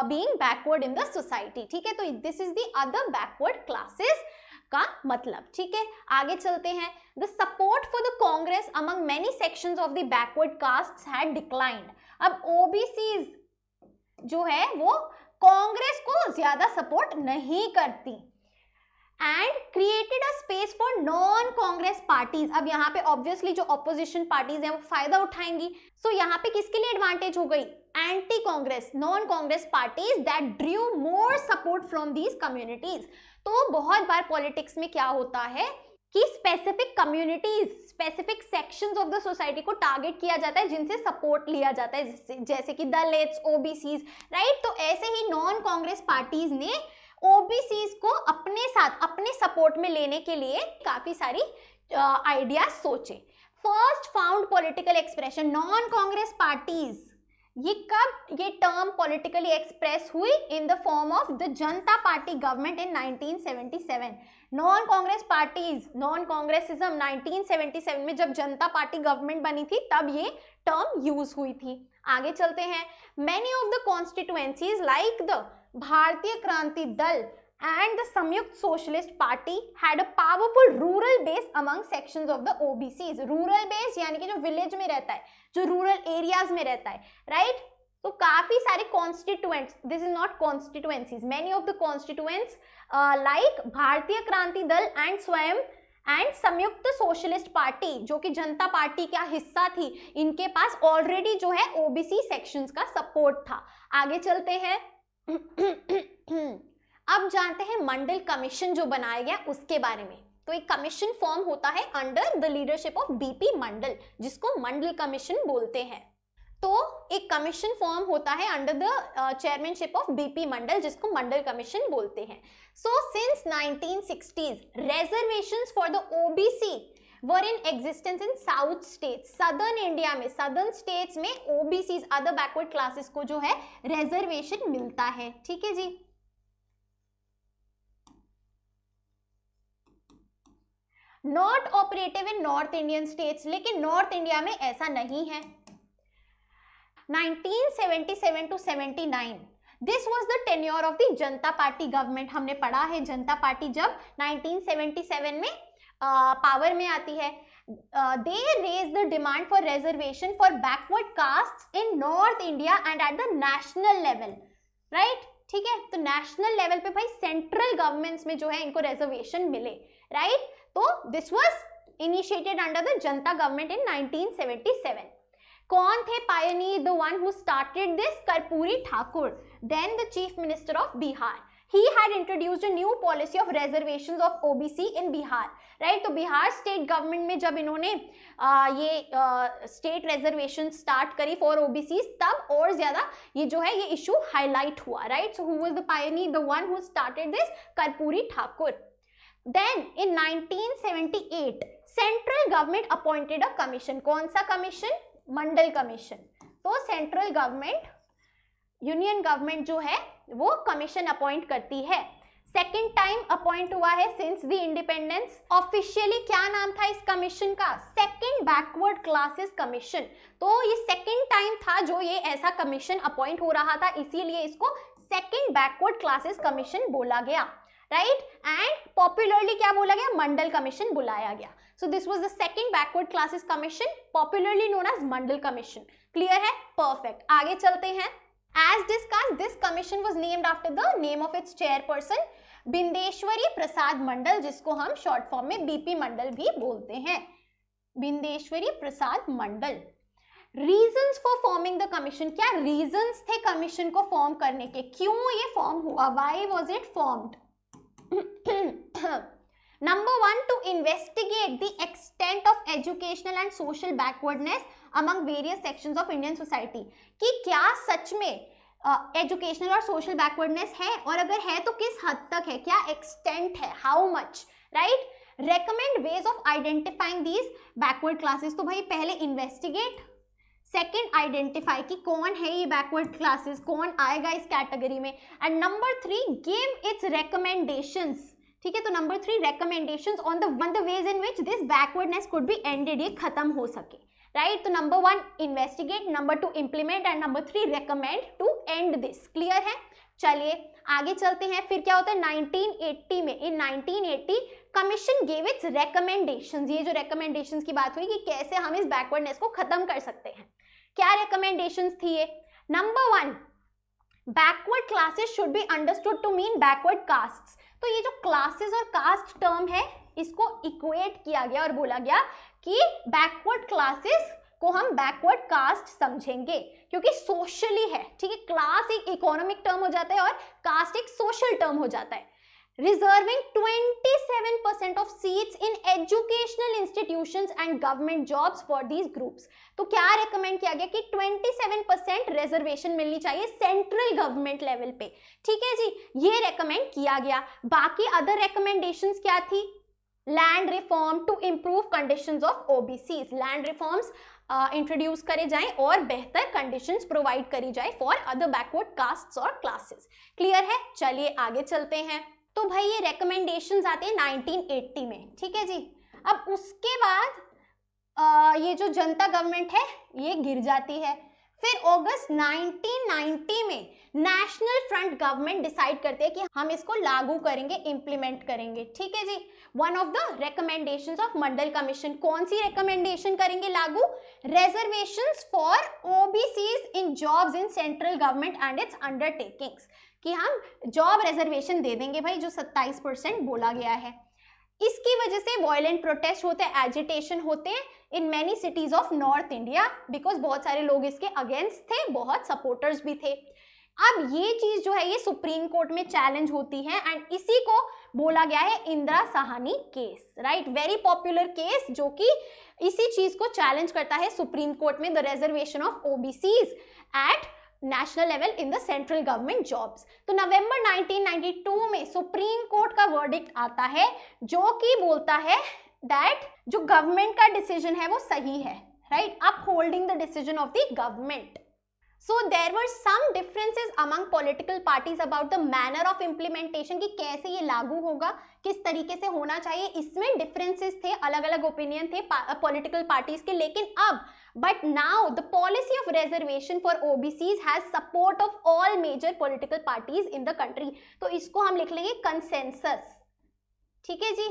being backward in the society, ठीक है। तो this is the other backward classes का मतलब, ठीक है। आगे चलते हैं। The support for the Congress among many sections of the backward castes had declined. अब ओबीसीज जो है वो कांग्रेस को ज्यादा सपोर्ट नहीं करती and created a space for non Congress parties. अब यहाँ पे ऑब्वियसली जो ऑपोजिशन पार्टीज हैं वो फायदा उठाएंगी। सो यहाँ पे किसके लिए एडवांटेज हो गई? Anti Congress, non Congress parties that Drew more support from these communities. तो बहुत बार पॉलिटिक्स में क्या होता है कि specific communities, specific sections of the society को टारगेट किया जाता है जिनसे सपोर्ट लिया जाता है, जैसे कि दलित्स, ओबीसीज, राइट। तो ऐसे ही नॉन कांग्रेस पार्टीज ने ओबीसीज को अपने साथ, अपने सपोर्ट में लेने के लिए काफी सारी आइडियाज सोचे। First found political expression non Congress parties, ये कब ये टर्म पॉलिटिकली एक्सप्रेस हुई? In the form of the Janata party government in 1977। Non Congress parties, non Congressism 1977 में जब जनता पार्टी गवर्नमेंट बनी थी तब ये टर्म यूज हुई थी। आगे चलते हैं। Many of the constituencies like the भारतीय क्रांति दल and the संयुक्त socialist party had a powerful rural base among sections of the OBCs। Rural base यानी कि जो विलेज में रहता है, जो रूरल एरियाज में रहता है, राइट। तो काफी सारे constituents, this is not constituencies, many of the constituents like भारतीय क्रांति दल एंड स्वयं एंड संयुक्त सोशलिस्ट पार्टी, जो कि जनता पार्टी का हिस्सा थी, इनके पास ऑलरेडी जो है ओबीसी सेक्शंस का सपोर्ट था। आगे चलते हैं। अब जानते हैं मंडल कमीशन जो बनाया गया उसके बारे में। तो एक कमीशन फॉर्म होता है under the leadership of BP Mandal, जिसको मंडल कमीशन बोलते हैं। तो एक कमीशन फॉर्म होता है under the chairmanship of BP Mandal, जिसको मंडल कमीशन बोलते हैं। So since 1960s reservations for the OBC were in existence in south states. Southern India में, सदर्न स्टेट्स में ओबीसीज, अदर बैकवर्ड क्लासेस को जो है रिजर्वेशन मिलता है, ठीक है जी। Not operative in north Indian states, लेकिन नॉर्थ इंडिया में ऐसा नहीं है। 1977 to 79 this was the tenure of the Janata party government. हमने पढ़ा है जनता पार्टी जब 1977 में पावर में आती है। They raise the demand for reservation for backward castes in north India and at the national level, right, ठीक है। तो नेशनल लेवल पे भाई सेंट्रल गवर्नमेंट्स में जो है इनको रिजर्वेशन मिले, राइट। तो this was initiated under the Janata government in 1977। कौन थे pioneer? The one who started this, Karpoori Thakur, then the chief minister of Bihar. He had introduced a new policy of reservations of OBC in Bihar, right. तो Bihar state government में जब इन्होंने ये state reservation start करी for OBCs, तब और ज्यादा ये जो है ये इशू हाईलाइट हुआ, right. So who was the Pioneer? The one who started this, Karpoori Thakur. Then in 1978 central government appointed a commission. कौन सा कमीशन? मंडल कमीशन। तो सेंट्रल गवर्नमेंट, यूनियन गवर्नमेंट जो है वो कमीशन अपॉइंट करती है। सेकेंड टाइम अपॉइंट हुआ है सिंस द इंडिपेंडेंस। ऑफिशियली क्या नाम था इस कमीशन का? Second backward classes commission. तो ये सेकेंड टाइम था जो ये ऐसा कमीशन अपॉइंट हो रहा था, इसीलिए इसको सेकेंड बैकवर्ड क्लासेस कमीशन बोला गया, राइट। एंड पॉपुलरली क्या बोला गया? मंडल कमीशन बुलाया गया। So this was the second backward classes commission, popularly known as Mandal commission. Clear है? परफेक्ट। आगे चलते हैं। As discussed this commission was named after the name of its chairperson Bindeshwari Prasad Mandal, जिसको हम शॉर्ट फॉर्म में बीपी मंडल भी बोलते हैं। Bindeshwari Prasad Mandal. Reasons for forming the commission, क्या रीजंस थे कमीशन को फॉर्म करने के? क्यों ये फॉर्म हुआ? Why was it formed? Number 1, to investigate the extent of educational and social backwardness among various sections of Indian society। कि क्या सच में एजुकेशनल और सोशल बैकवर्डनेस है, और अगर है तो किस हद तक है, क्या एक्सटेंट है, how much, right. Recommend ways of identifying these backward classes. तो भाई पहले इन्वेस्टिगेट, सेकेंड आइडेंटिफाई कि कौन है ये बैकवर्ड क्लासेस, कौन आएगा इस कैटेगरी में, and number 3 give its recommendations, ठीक है। तो number 3 recommendations on the ways in which this backwardness could be ended, ये खत्म हो सके, राइट। तो number 1 investigate, number 2 implement and number 3 recommend to end this. Clear है? चलिए आगे चलते हैं। फिर क्या होता है 1980 में, इन 1980 कमीशन गेव इट्स रेकमेंडेशंस। ये जो रेकमेंडेशंस की बात हुई कि कैसे हम इस बैकवर्डनेस को खत्म कर सकते हैं, क्या रेकमेंडेशंस थी ये? Number 1, backward classes should be understood to mean backward castes. तो ये जो क्लासेस और कास्ट टर्म है इसको इक्वेट किया गया और बोला गया कि बैकवर्ड क्लासेस को हम बैकवर्ड कास्ट समझेंगे क्योंकि सोशली है, ठीक है। क्लास एक इकोनॉमिक टर्म हो जाता है और कास्ट एक सोशल टर्म हो जाता है। Reserving 27% of seats in educational institutions and government jobs for these groups. तो क्या रेकमेंड किया गया कि 27% रिजर्वेशन मिलनी चाहिए सेंट्रल गवर्नमेंट लेवल पे, ठीक है जी, ये रेकमेंड किया गया। बाकी अदर रेकमेंडेशंस क्या थी? Land reform to improve conditions of OBCs, land reforms introduce करे जाएं और बेहतर कंडीशंस प्रोवाइड करी जाए फॉर अदर बैकवर्ड कास्ट्स और क्लासेस। क्लियर है? चलिए आगे चलते हैं। तो भाई ये रेकमेंडेशंस आते हैं 1980 में, ठीक है जी। अब उसके बाद ये जो जनता गवर्नमेंट है ये गिर जाती है। फिर अगस्त 1990 में नेशनल फ्रंट गवर्नमेंट डिसाइड करते हैं कि हम इसको लागू करेंगे, इंप्लीमेंट करेंगे, ठीक है जी। One of the recommendations of Mandal commission, कौन सी रिकमेंडेशन करेंगे लागू? Reservations for OBCs in jobs in central government and its undertakings, कि हम जॉब रिजर्वेशन दे देंगे भाई जो 27% बोला गया है। इसकी वजह से वायलेंट प्रोटेस्ट होते हैं, एजिटेशन होते हैं in many cities of north India because बहुत सारे लोग इसके अगेंस्ट थे, बहुत सपोर्टर्स भी थे। अब ये चीज जो है ये सुप्रीम कोर्ट में चैलेंज होती है एंड इसी को बोला गया है Indira Sawhney case, right. Very popular case जो कि इसी चीज को चैलेंज करता है सुप्रीम कोर्ट में, the reservation of OBCs at national level in the central government jobs. तो नवंबर 1992 में सुप्रीम कोर्ट का वर्डिक्ट आता है जो कि बोलता है दैट जो गवर्नमेंट का डिसीजन है वो सही है, right, upholding the decision of the government. So there were some differences among political parties about the manner of implementation, कि कैसे ये लागू होगा, किस तरीके से होना चाहिए, इसमें differences थे, अलग अलग opinion थे political parties के। लेकिन अब but now the policy of reservation for OBCs has support of all major political parties in the country। तो इसको हम लिख लेंगे consensus, ठीक है जी,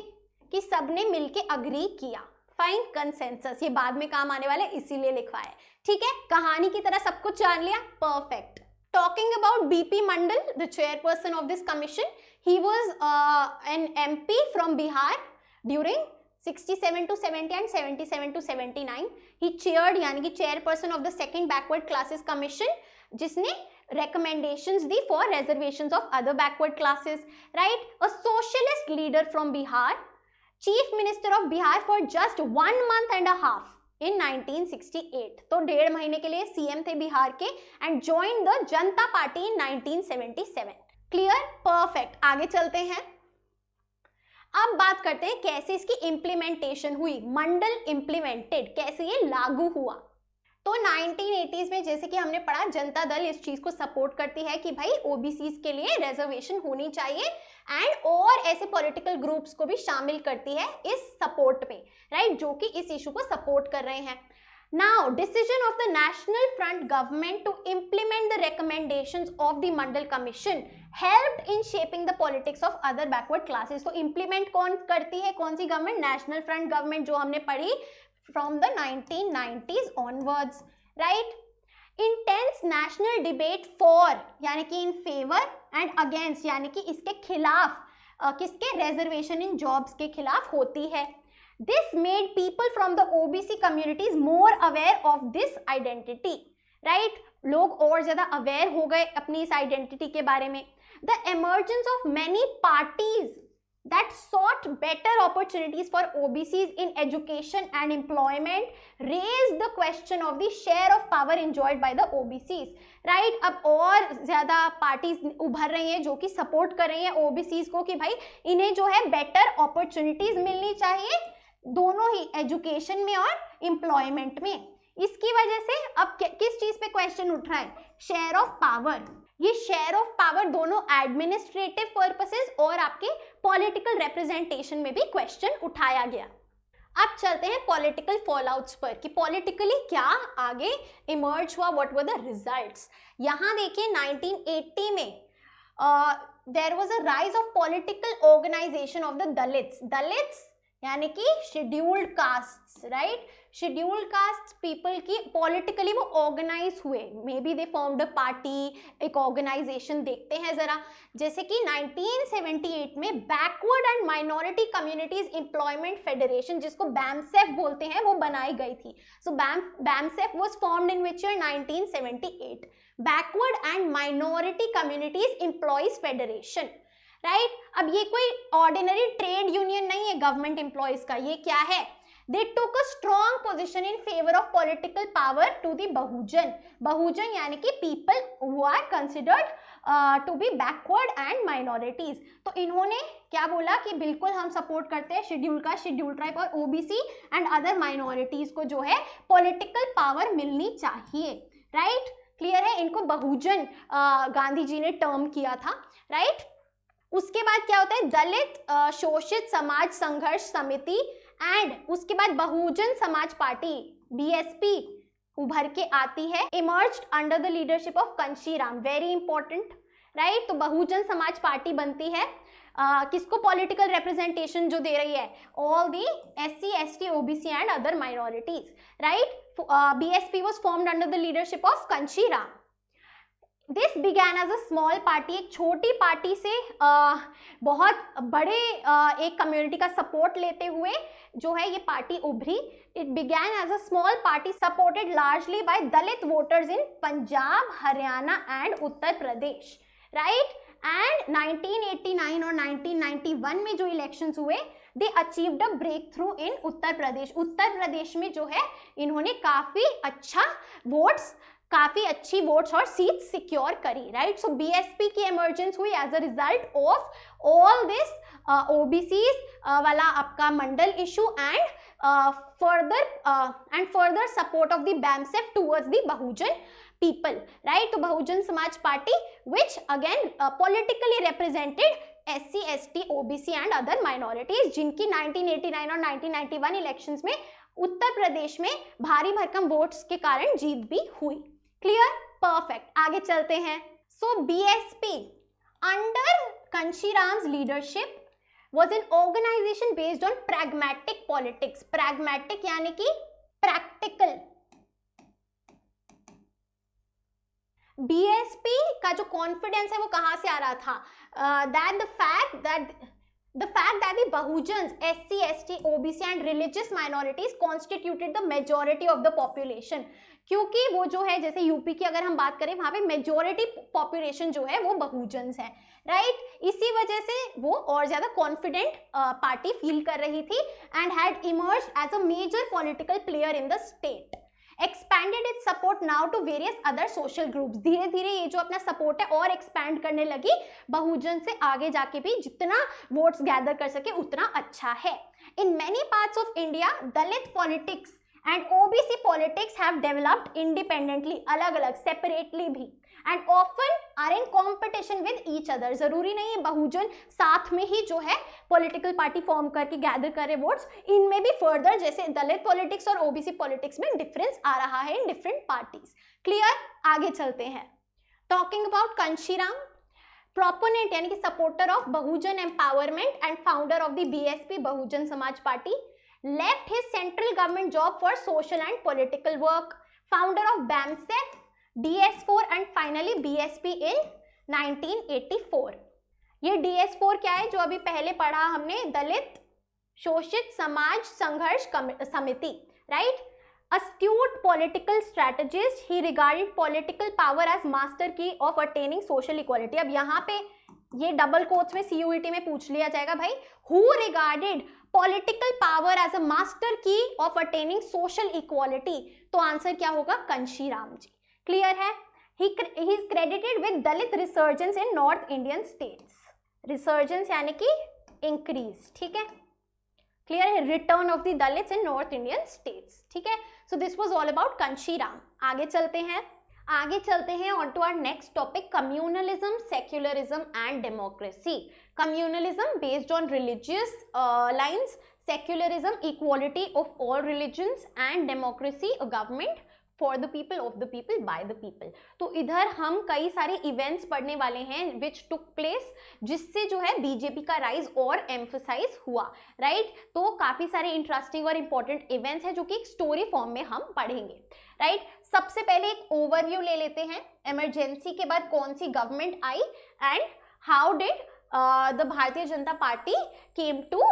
कि सबने मिलके agree किया। फाइन, कंसेंसस, ये बाद में काम आने वाले इसीलिए लिखवा है, ठीक है। कहानी की तरह सब कुछ जान लिया, perfect. Talking about BP Mandal, the chairperson of this commission, he was an MP from Bihar during 67 to 70 and 77 to 79। He chaired यानी कि chairperson of the second backward classes commission, जिसने recommendations the for reservations of other backward classes, right। A socialist leader from Bihar, chief minister of Bihar for just 1 month and a half इन 1968। तो 1.5 महीने के लिए CM थे बिहार के and join the Janata party in 1977। Clear, perfect. आगे चलते हैं। अब बात करते हैं कैसे इसकी इंप्लीमेंटेशन हुई, मंडल इंप्लीमेंटेड, कैसे ये लागू हुआ। तो 1980s में जैसे कि हमने पढ़ा, जनता दल इस चीज को सपोर्ट करती है कि भाई ओबीसीज के लिए रिजर्वेशन होनी चाहिए एंड और ऐसे पॉलिटिकल ग्रुप्स को भी शामिल करती है इस सपोर्ट में, राइट, जो कि इस इशू को सपोर्ट कर रहे हैं। Now decision of the national front government to implement the recommendations of the Mandal commission helped in shaping the politics of other backward classes. तो इम्प्लीमेंट कौन करती है, कौन सी गवर्नमेंट? नेशनल फ्रंट गवर्नमेंट, जो हमने पढ़ी from the 1990s onwards, right। Intense national debate for यानी कि in favor and against यानी कि इसके खिलाफ, किसके? reservation in jobs के खिलाफ होती है। This made people from the OBC communities more aware of this identity, right। लोग और ज्यादा aware हो गए अपनी इस identity के बारे में। The emergence of many parties that sought better opportunities for OBCs in education and employment raised the question of the share of power enjoyed by the OBCs, right। अब और ज्यादा पार्टीज उभर रही हैं जो कि सपोर्ट कर रही हैं OBCs को कि भाई इन्हें जो है बेटर अपॉर्चुनिटीज मिलनी चाहिए दोनों ही, एजुकेशन में और एम्प्लॉयमेंट में। इसकी वजह से अब किस चीज पे क्वेश्चन उठ रहा है? Share of power. ये शेयर ऑफ पावर दोनों एडमिनिस्ट्रेटिव पर्पसेस और आपके पॉलिटिकल रिप्रेजेंटेशन में भी क्वेश्चन उठाया गया। अब चलते हैं पॉलिटिकल फॉलआउट्स पर कि पॉलिटिकली क्या आगे इमर्ज हुआ, व्हाट वर द रिजल्ट्स। यहाँ देखिए 1980 में there was a rise of political organisation of the Dalits यानी कि scheduled caste, right, scheduled caste people की पॉलिटिकली वो ऑर्गेनाइज हुए, may be they formed a party, एक ऑर्गेनाइजेशन। देखते हैं जरा, जैसे कि 1978 में backward and minority communities employment federation, जिसको बैमसेफ बोलते हैं, वो बनाई गई थी। So BAMCEF was formed in which year 1978, backward and minority communities employees federation, right. अब ये कोई ऑर्डिनरी ट्रेड यूनियन नहीं है गवर्नमेंट एम्प्लॉयज का, ये क्या है, they took a strong position in favor of political power to the बहुजन यानी कि people who are considered to be backward and minorities। तो इन्होंने क्या बोला कि बिल्कुल हम सपोर्ट करते हैं शेड्यूल कास्ट, शेड्यूल ट्राइब और ओबीसी एंड अदर माइनॉरिटीज को जो है पॉलिटिकल पावर मिलनी चाहिए, राइट। क्लियर है, इनको बहुजन गांधी जी ने टर्म किया था, राइट। उसके बाद क्या होता है, दलित शोषित समाज संघर्ष समिति एंड उसके बाद बहुजन समाज पार्टी बीएसपी उभर के आती है, emerged under the leadership of Kanshi Ram, very important, right. तो बहुजन समाज पार्टी बनती है, किसको पॉलिटिकल रिप्रेजेंटेशन जो दे रही है, all the SC ST OBC and other minorities, right. BSP was formed under the leadership of Kanshi Ram. This began as a small party, एक छोटी पार्टी से बहुत बड़े एक कम्युनिटी का सपोर्ट लेते हुए जो है ये पार्टी उभरी। It began as a small party supported largely by Dalit voters in Punjab, Haryana and Uttar Pradesh, right. And 1989 और 1991 में जो इलेक्शंस हुए, they achieved a breakthrough in Uttar Pradesh. Uttar Pradesh में जो है इन्होंने काफी अच्छी वोट्स और सीट सिक्योर करी, राइट। सो बीएसपी की इमर्जेंस हुई as a result of all this OBCs वाला आपका Mandal issue and further support of the BAMCEF towards the Bahujan people, right. तो Bahujan Samaj party which again politically represented SC ST OBC and other minorities, जिनकी 1989 और 1991 elections में उत्तर प्रदेश में भारी भरकम वोट्स के कारण जीत भी हुई। Clear, perfect. आगे चलते हैं। So BSP under Kanshi Ram's leadership was an organization based on pragmatic politics, pragmatic यानी कि practical। बीएसपी का जो कॉन्फिडेंस है वो कहां से आ रहा था, that the fact that the Bahujans, SC ST OBC and religious minorities constituted the majority of the population, क्योंकि वो जो है जैसे यूपी की अगर हम बात करें वहां पे मेजोरिटी पॉपुलेशन जो है वो बहुजन्स है, राइट। इसी वजह से वो और ज्यादा कॉन्फिडेंट पार्टी फील कर रही थी and had emerged as a major political player in the state, expanded its support now to various other social groups. धीरे धीरे ये जो अपना सपोर्ट है और एक्सपैंड करने लगी, बहुजन से आगे जाके भी जितना वोट्स गैदर कर सके उतना अच्छा है। In many parts of India Dalit politics and OBC politics have developed independently, अलग अलग सेपरेटली भी, and often are in competition with each other। जरूरी नहीं है बहुजन साथ में ही जो है पॉलिटिकल पार्टी फॉर्म करके गैदर करे वोट्स, इनमें भी फर्दर जैसे दलित पॉलिटिक्स और OBC पॉलिटिक्स में डिफरेंस आ रहा है इन डिफरेंट पार्टीज। क्लियर, आगे चलते हैं। टॉकिंग अबाउट कंशीराम, प्रोपोनेंट यानी कि supporter of Bahujan empowerment and founder of the BSP Bahujan Samaj party, left his central government job for social and political work, founder of BAMSEF, DS4 and finally BSP in 1984। ये DS4 क्या है जो अभी पहले पढ़ा हमने, दलित शोषित समाज संघर्ष समिति, right. Astute political strategist, he regarded political power as master key of attaining social equality। अब यहाँ पे ये डबल कोट्स में CUET में पूछ लिया जाएगा भाई, who regarded political power as a master key of attaining social equality, तो आंसर क्या होगा, कंशीराम जी। क्लियर है, he is credited with Dalit resurgence in North Indian states, resurgence यानी कि increase, ठीक है। क्लियर है, return of the Dalits in north Indian states, ठीक है। So this was all about Kanshi Ram. आगे चलते हैं। आगे चलते हैं on to our next topic, communalism, secularism and democracy. Communalism based on religious lines, secularism equality of all religions and democracy a government for the people, of the people, by the people. तो इधर हम कई सारे events पढ़ने वाले हैं विच took place, जिससे जो है बीजेपी का राइज और एम्फसाइज हुआ, राइट। तो काफी सारे इंटरेस्टिंग और इंपॉर्टेंट इवेंट्स हैं जो कि एक स्टोरी फॉर्म में हम पढ़ेंगे, राइट। सबसे पहले एक ओवरव्यू ले लेते हैं, इमरजेंसी के बाद कौन सी गवर्नमेंट आई and how did the Bharatiya Janata party came to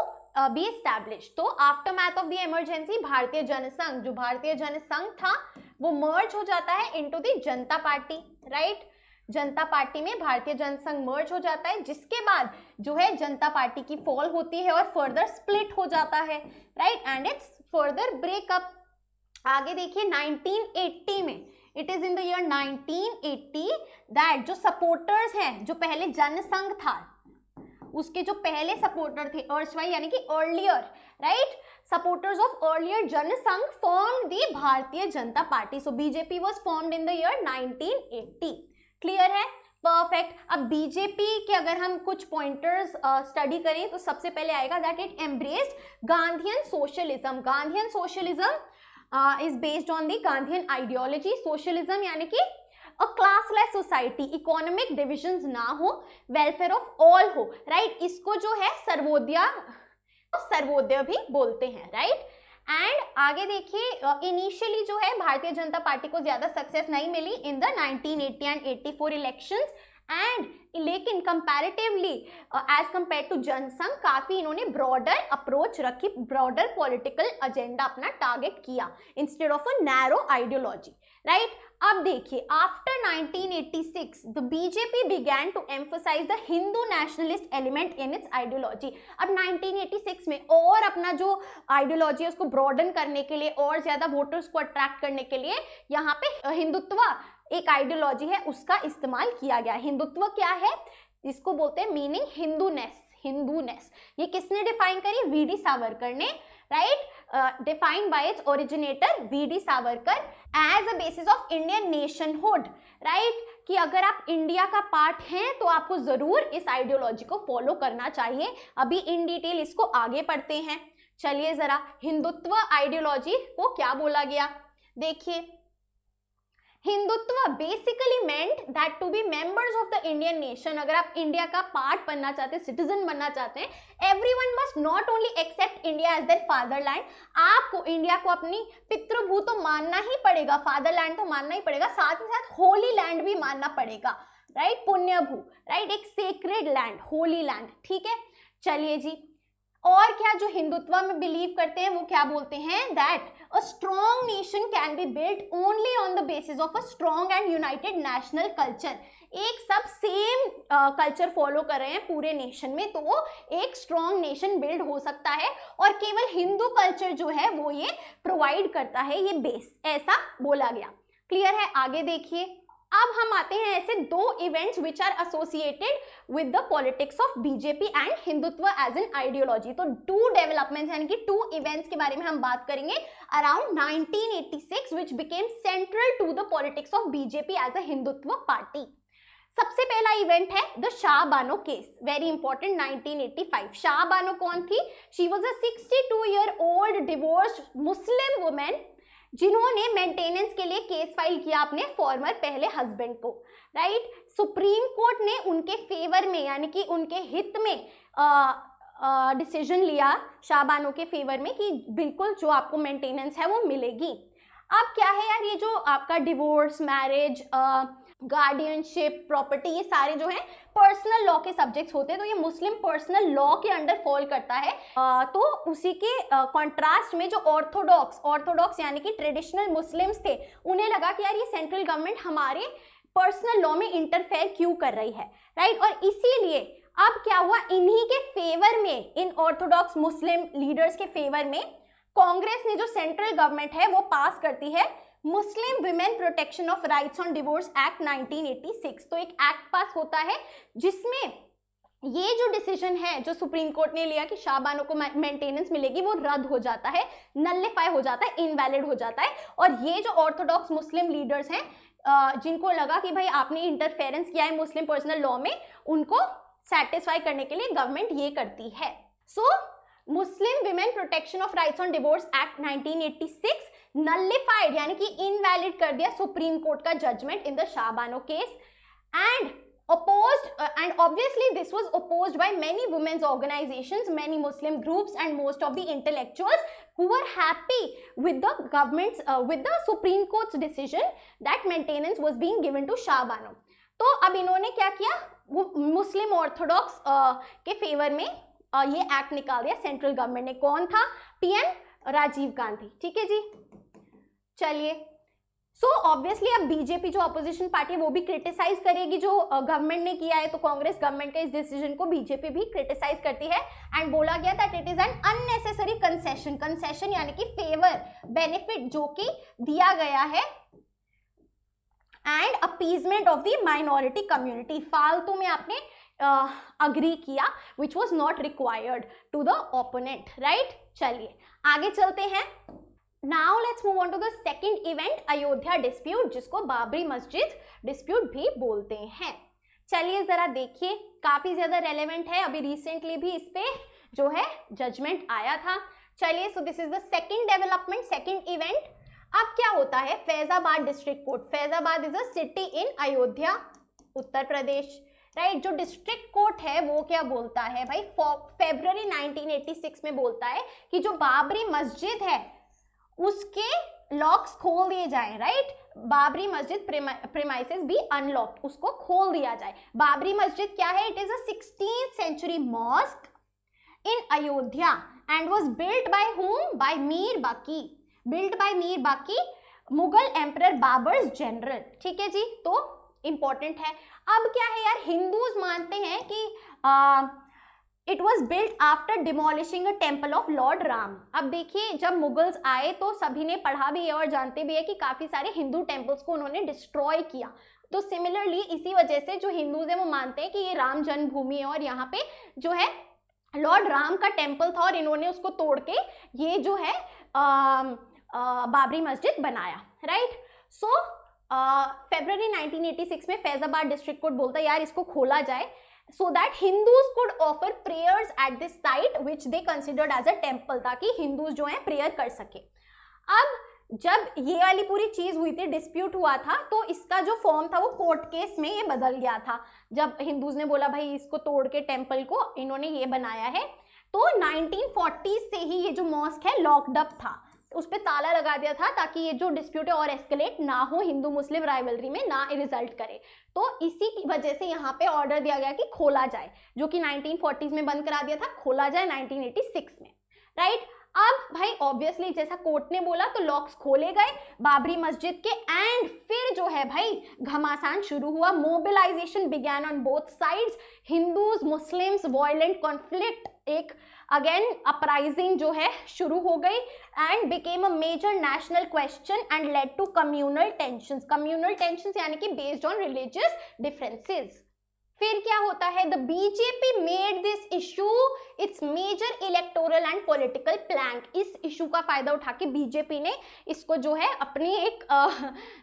be establish. तो aftermath of the emergency Bharatiya Jan Sangh, जो भारतीय जनसंघ था वो मर्ज हो जाता है into the Janata party, right. Janata party में भारतीय जनसंघ मर्ज हो जाता है, जिसके बाद जो है जनता पार्टी की फॉल होती है और फर्दर स्प्लिट हो जाता है, right, and it's further breakup. आगे देखिए 1980 में, it is in the year 1980 that जो सपोर्टर्स हैं, जो पहले जनसंघ था उसके जो पहले सपोर्टर थे अर्शवाई यानी कि earlier, right, supporters of earlier Jana Sangh formed the Bharatiya Janata Party. So BJP was formed in the year 1980। Clear है, परफेक्ट। अब बीजेपी के अगर हम कुछ पॉइंटर्स स्टडी करें तो सबसे पहले आएगा that it embraced Gandhian socialism. Gandhian socialism is based on the Gandhian ideology. Socialism यानी कि अ क्लासलेस सोसाइटी, इकोनॉमिक डिविजन्स ना हो, वेलफेयर ऑफ ऑल हो, राइट। इसको जो है सर्वोदय भी बोलते हैं, राइट। एंड आगे देखिए इनिशियली जो है भारतीय जनता पार्टी को ज्यादा सक्सेस नहीं मिली in the 1980 and 84 elections, and लेकिन comparatively as compare to Jan Sangh काफी इन्होंने ब्रॉडर अप्रोच रखी, ब्रॉडर पॉलिटिकल एजेंडा अपना टारगेट किया instead of a narrow ideology, right. अब देखिए after 1986 the BJP began to emphasise the Hindu nationalist element in its ideology. अब 1986 में और अपना जो आइडियोलॉजी है उसको ब्रॉडन करने के लिए और ज्यादा वोटर्स को अट्रैक्ट करने के लिए यहाँ पे हिंदुत्व एक आइडियोलॉजी है उसका इस्तेमाल किया गया। हिंदुत्व क्या है, इसको बोलते हैं मीनिंग हिंदूनेस। हिंदूनेस ये किसने डिफाइन करी, वी.डी. सावरकर ने, right, defined by its originator V D. Savarkar as a basis of Indian nationhood, right, कि अगर आप इंडिया का पार्ट हैं तो आपको जरूर इस आइडियोलॉजी को फॉलो करना चाहिए। अभी इन डिटेल इसको आगे पढ़ते हैं। चलिए जरा हिंदुत्व आइडियोलॉजी को क्या बोला गया देखिए। Hindutva basically meant that to be members of the Indian nation, अगर आप इंडिया का पार्ट बनना चाहते हैं, सिटीजन बनना चाहते हैं, everyone must not only accept India as their fatherland, आपको इंडिया को अपनी पितृभू तो मानना ही पड़ेगा, फादरलैंड तो मानना ही पड़ेगा, साथ ही साथ होली लैंड भी मानना पड़ेगा, राइट, पुण्यभू, राइट, एक सेक्रेड लैंड, होली लैंड, ठीक है। चलिए जी, और क्या जो हिंदुत्व में बिलीव करते हैं वो क्या बोलते हैं that a strong nation can be built only on the basis of a strong and United national culture. एक सब सेम कल्चर फॉलो कर रहे हैं पूरे नेशन में तो वो एक स्ट्रॉन्ग नेशन बिल्ड हो सकता है, और केवल हिंदू कल्चर जो है वो ये प्रोवाइड करता है, ये बेस, ऐसा बोला गया। क्लियर है, आगे देखिए। अब हम आते हैं ऐसे दो events which are associated with the politics of BJP and Hindutva as an ideology. तो टू डेवलपमेंट्स यानी कि टू इवेंट्स के बारे में हम बात करेंगे around 1986 which became central to the politics of BJP as a Hindutva party. सबसे पहला इवेंट है the Shah Bano case, very important, 1985। Shah Bano कौन थी, she was a 62-year old divorced Muslim women जिन्होंने मेंटेनेंस के लिए केस फाइल किया अपने फॉर्मर पहले हस्बैंड को, राइट। सुप्रीम कोर्ट ने उनके फेवर में यानी कि उनके हित में डिसीजन लिया शाह बानो के फेवर में कि बिल्कुल जो आपको मेंटेनेंस है वो मिलेगी। अब क्या है यार, ये जो आपका डिवोर्स, मैरिज, गार्डियनशिप, प्रॉपर्टी, ये सारे जो हैं पर्सनल लॉ के सब्जेक्ट्स होते हैं, तो ये मुस्लिम पर्सनल लॉ के अंडर फॉल करता है। तो उसी के कॉन्ट्रास्ट में जो ऑर्थोडॉक्स यानी कि ट्रेडिशनल मुस्लिम्स थे, उन्हें लगा कि यार ये सेंट्रल गवर्नमेंट हमारे पर्सनल लॉ में इंटरफेयर क्यों कर रही है, राइट। और इसीलिए अब क्या हुआ, इन्हीं के फेवर में, इन ऑर्थोडॉक्स मुस्लिम लीडर्स के फेवर में कांग्रेस ने जो सेंट्रल गवर्नमेंट है वो पास करती है मुस्लिम women protection of rights on divorce act 1986। तो एक एक्ट पास होता है जिसमें ये जो डिसीजन है जो सुप्रीम कोर्ट ने लिया कि शाह बानो को मेंटेनेंस मिलेगी वो रद्द हो जाता है, नल्लीफाई हो जाता है, इनवैलिड हो जाता है। और ये जो ऑर्थोडॉक्स मुस्लिम लीडर्स हैं जिनको लगा कि भाई आपने इंटरफेरेंस किया है मुस्लिम पर्सनल लॉ में, उनको सेटिस्फाई करने के लिए गवर्नमेंट ये करती है। So Muslim women protection of rights on divorce act 1986 nullified यानी कि इनवैलिड कर दिया सुप्रीम कोर्ट का judgement in the Shah Bano case, and opposed and obviously this was opposed by many women's organizations, many Muslim groups and most of the intellectuals who were happy with the government's with the Supreme Court's decision that maintenance was being given to Shah Bano। तो अब इन्होंने क्या किया, वो मुस्लिम Orthodox के favour में ये act निकाल दिया सेंट्रल गवर्नमेंट ने। कौन था? पीएम राजीव गांधी। ठीक है जी, चलिए। सो ऑब्वियसली अब बीजेपी जो अपोजिशन पार्टी है वो भी क्रिटिसाइज करेगी जो गवर्नमेंट ने किया है, तो कांग्रेस गवर्नमेंट के इस डिसीजन को बीजेपी भी क्रिटिसाइज करती है, एंड बोला गया that it is an unnecessary concession. Concession यानी कि फेवर, बेनिफिट जो कि दिया गया है, and appeasement of the minority community, फालतू में आपने अग्री किया which was not required to the opponent, right. चलिए आगे चलते हैं। Now let's move on to the second event, Ayodhya dispute, जिसको बाबरी मस्जिद डिस्प्यूट भी बोलते हैं। चलिए जरा देखिए, काफी ज्यादा रेलेवेंट है, अभी रिसेंटली भी इस पे जो है जजमेंट आया था। चलिए, so this is the second development, second event. अब क्या होता है, Faizabad district court, Faizabad is a city in Ayodhya, Uttar Pradesh, right. जो डिस्ट्रिक्ट कोर्ट है वो क्या बोलता है भाई, फरवरी 1986 में बोलता है कि जो बाबरी मस्जिद है उसके लॉक्स खोल दिए जाएं, राइट। बाबरी मस्जिद प्रेमाइसेस भी अनलॉक्ड, उसको खोल दिया जाए। बाबरी मस्जिद क्या है? It is a 16th century mosque in Ayodhya and was built by whom? By Mir Baqi, built by Mir Baqi, Mughal emperor Babar's general. ठीक है जी, तो इंपॉर्टेंट है। अब क्या है यार, हिंदूज मानते हैं कि it was built after demolishing a temple of Lord Ram. अब देखिए, जब मुगल्स आए तो सभी ने पढ़ा भी है और जानते भी है कि काफी सारे हिंदू टेम्पल्स को उन्होंने डिस्ट्रॉय किया। तो सिमिलरली इसी वजह से जो हिंदूज हैं वो मानते हैं कि ये राम जन्मभूमि है और यहाँ पे जो है लॉर्ड राम का टेम्पल था और इन्होंने उसको तोड़ के ये जो है बाबरी मस्जिद बनाया, राइट। सो फरवरी 1986 में फैजाबाद डिस्ट्रिक्ट कोर्ट बोलता है यार इसको खोला जाए, so that Hindus could offer prayers at this site which they considered as a temple, ताकि हिंदूज जो हैं प्रेयर कर सके। अब जब ये वाली पूरी चीज हुई थी, डिस्प्यूट हुआ था, तो इसका जो फॉर्म था वो कोर्ट केस में ये बदल गया था। जब हिंदूज ने बोला भाई इसको तोड़ के टेम्पल को इन्होंने ये बनाया है, तो 1940s से ही ये जो मॉस्क है लॉक्ड अप था, उस पर ताला लगा दिया था ताकि ये जो डिस्प्यूट है और एस्केलेट ना हो, हिंदू मुस्लिम राइवलरी में ना रिजल्ट करे। तो इसी की वजह से यहाँ पे ऑर्डर दिया गया कि खोला जाए, जो कि 1940s में बंद करा दिया था, खोला जाए 1986 में, राइट। अब भाई ऑब्वियसली जैसा कोर्ट ने बोला तो लॉक्स खोले गए बाबरी मस्जिद के, एंड फिर जो है भाई घमासान शुरू हुआ। Mobilization began on both sides, Hindus Muslims, violent conflict, एक अगेन अपराइजिंग जो है शुरू हो गई, and became a major national question and led to communal tensions. Communal tensions यानी कि बेस्ड ऑन रिलीजियस डिफरेंसेस। फिर क्या होता है, the BJP made this issue its major electoral and political plank. इस इशू का फायदा उठा के बीजेपी ने इसको जो है अपनी एक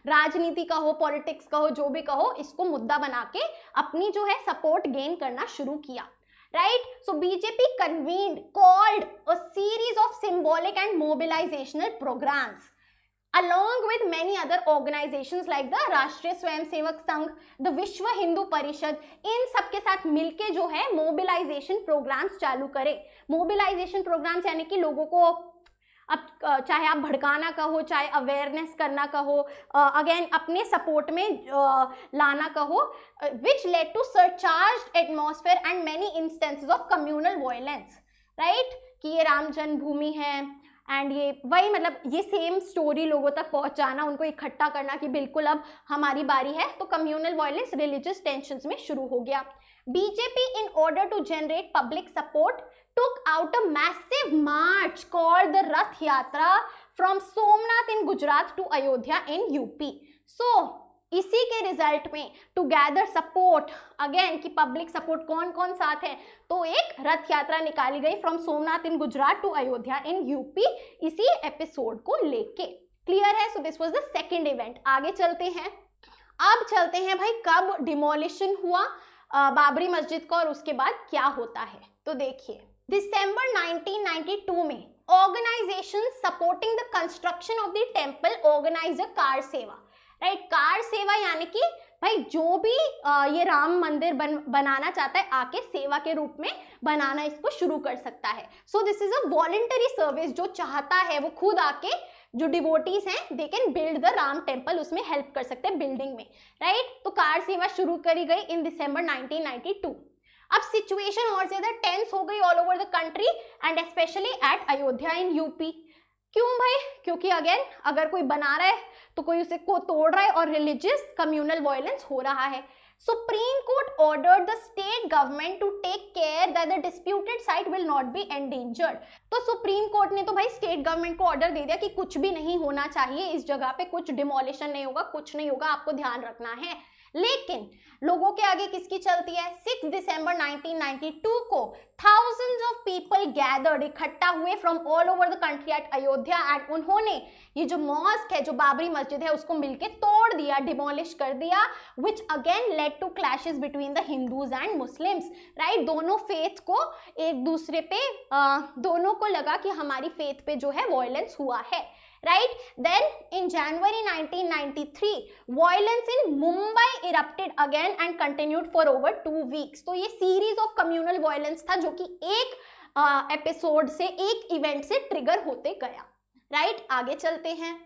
राजनीति का हो, पॉलिटिक्स का हो, जो भी कहो, इसको मुद्दा बना के अपनी जो है सपोर्ट गेन करना शुरू किया, right? So BJP convened, called a series of symbolic and mobilizational programs along with many other organizations like the राष्ट्रीय स्वयंसेवक संघ, the विश्व हिंदू परिषद, इन सबके साथ मिलके जो है मोबिलाइजेशन प्रोग्राम्स चालू करे। मोबिलाइजेशन प्रोग्राम्स यानी कि लोगों को, अब चाहे आप भड़काना का हो, चाहे अवेयरनेस करना का हो, अगेन अपने सपोर्ट में लाना का हो, which led to surcharged atmosphere and many instances of communal violence, right. कि ये राम जन्मभूमि है, एंड ये वही मतलब ये सेम स्टोरी लोगों तक पहुंचाना, उनको इकट्ठा करना कि बिल्कुल अब हमारी बारी है। तो कम्युनल वायलेंस रिलीजियस टेंशंस में शुरू हो गया। BJP in order to generate public support took out a massive march called the Rath Yatra from Somnath in Gujarat to Ayodhya in UP. So इसी के रिजल्ट में टू गैदर सपोर्ट, अगेन कि public support कौन कौन साथ है, तो एक रथ यात्रा निकाली गई from Somnath in Gujarat to Ayodhya in UP, इसी एपिसोड को लेके। क्लियर है? So this was the second event. आगे चलते हैं। अब चलते हैं भाई कब डिमोलिशन हुआ बाबरी मस्जिद का और उसके बाद क्या होता है। तो देखिए दिसंबर 1992 में organization supporting the construction of the temple organize a kar seva, right. Kar seva यानी कि भाई जो भी ये राम मंदिर बनाना चाहता है आके सेवा के रूप में बनाना इसको शुरू कर सकता है। So this is a voluntary service, जो चाहता है वो खुद आके, जो डिवोटीज हैं they can build the Ram temple, उसमें हेल्प कर सकते हैं बिल्डिंग में, राइट। तो कार सेवा शुरू करी गई इन दिसंबर 1992। अब सिचुएशन और ज्यादा टेंस हो गई all over the country and especially at Ayodhya in UP. क्यों भाई? क्योंकि अगेन अगर कोई बना रहा है तो कोई उसे को तोड़ रहा है और रिलीजियस कम्युनल वायलेंस हो रहा है। Supreme Court ordered the state government to take care that the disputed site will not be endangered. तो सुप्रीम कोर्ट ने तो भाई स्टेट गवर्नमेंट को ऑर्डर दे दिया कि कुछ भी नहीं होना चाहिए, इस जगह पे कुछ डिमोलिशन नहीं होगा, कुछ नहीं होगा, आपको ध्यान रखना है। लेकिन लोगों के आगे किसकी चलती है? 6 दिसंबर 1992 को thousands of people gathered, इकट्ठा हुए from all over the country at Ayodhya and उन्होंने ये जो मॉस्क है, जो बाबरी मस्जिद है, उसको मिलके तोड़ दिया, डिमोलिश कर दिया, which again led to clashes between the Hindus and Muslims, right। दोनों फेथ को एक दूसरे पे दोनों को लगा कि हमारी फेथ पे जो है वायलेंस हुआ है, right। Then in January 1993 violence in Mumbai erupted again and continued for over 2 weeks। तो ये series of communal violence था जो कि एक एपिसोड से, एक इवेंट से ट्रिगर होते गया, right। आगे चलते हैं।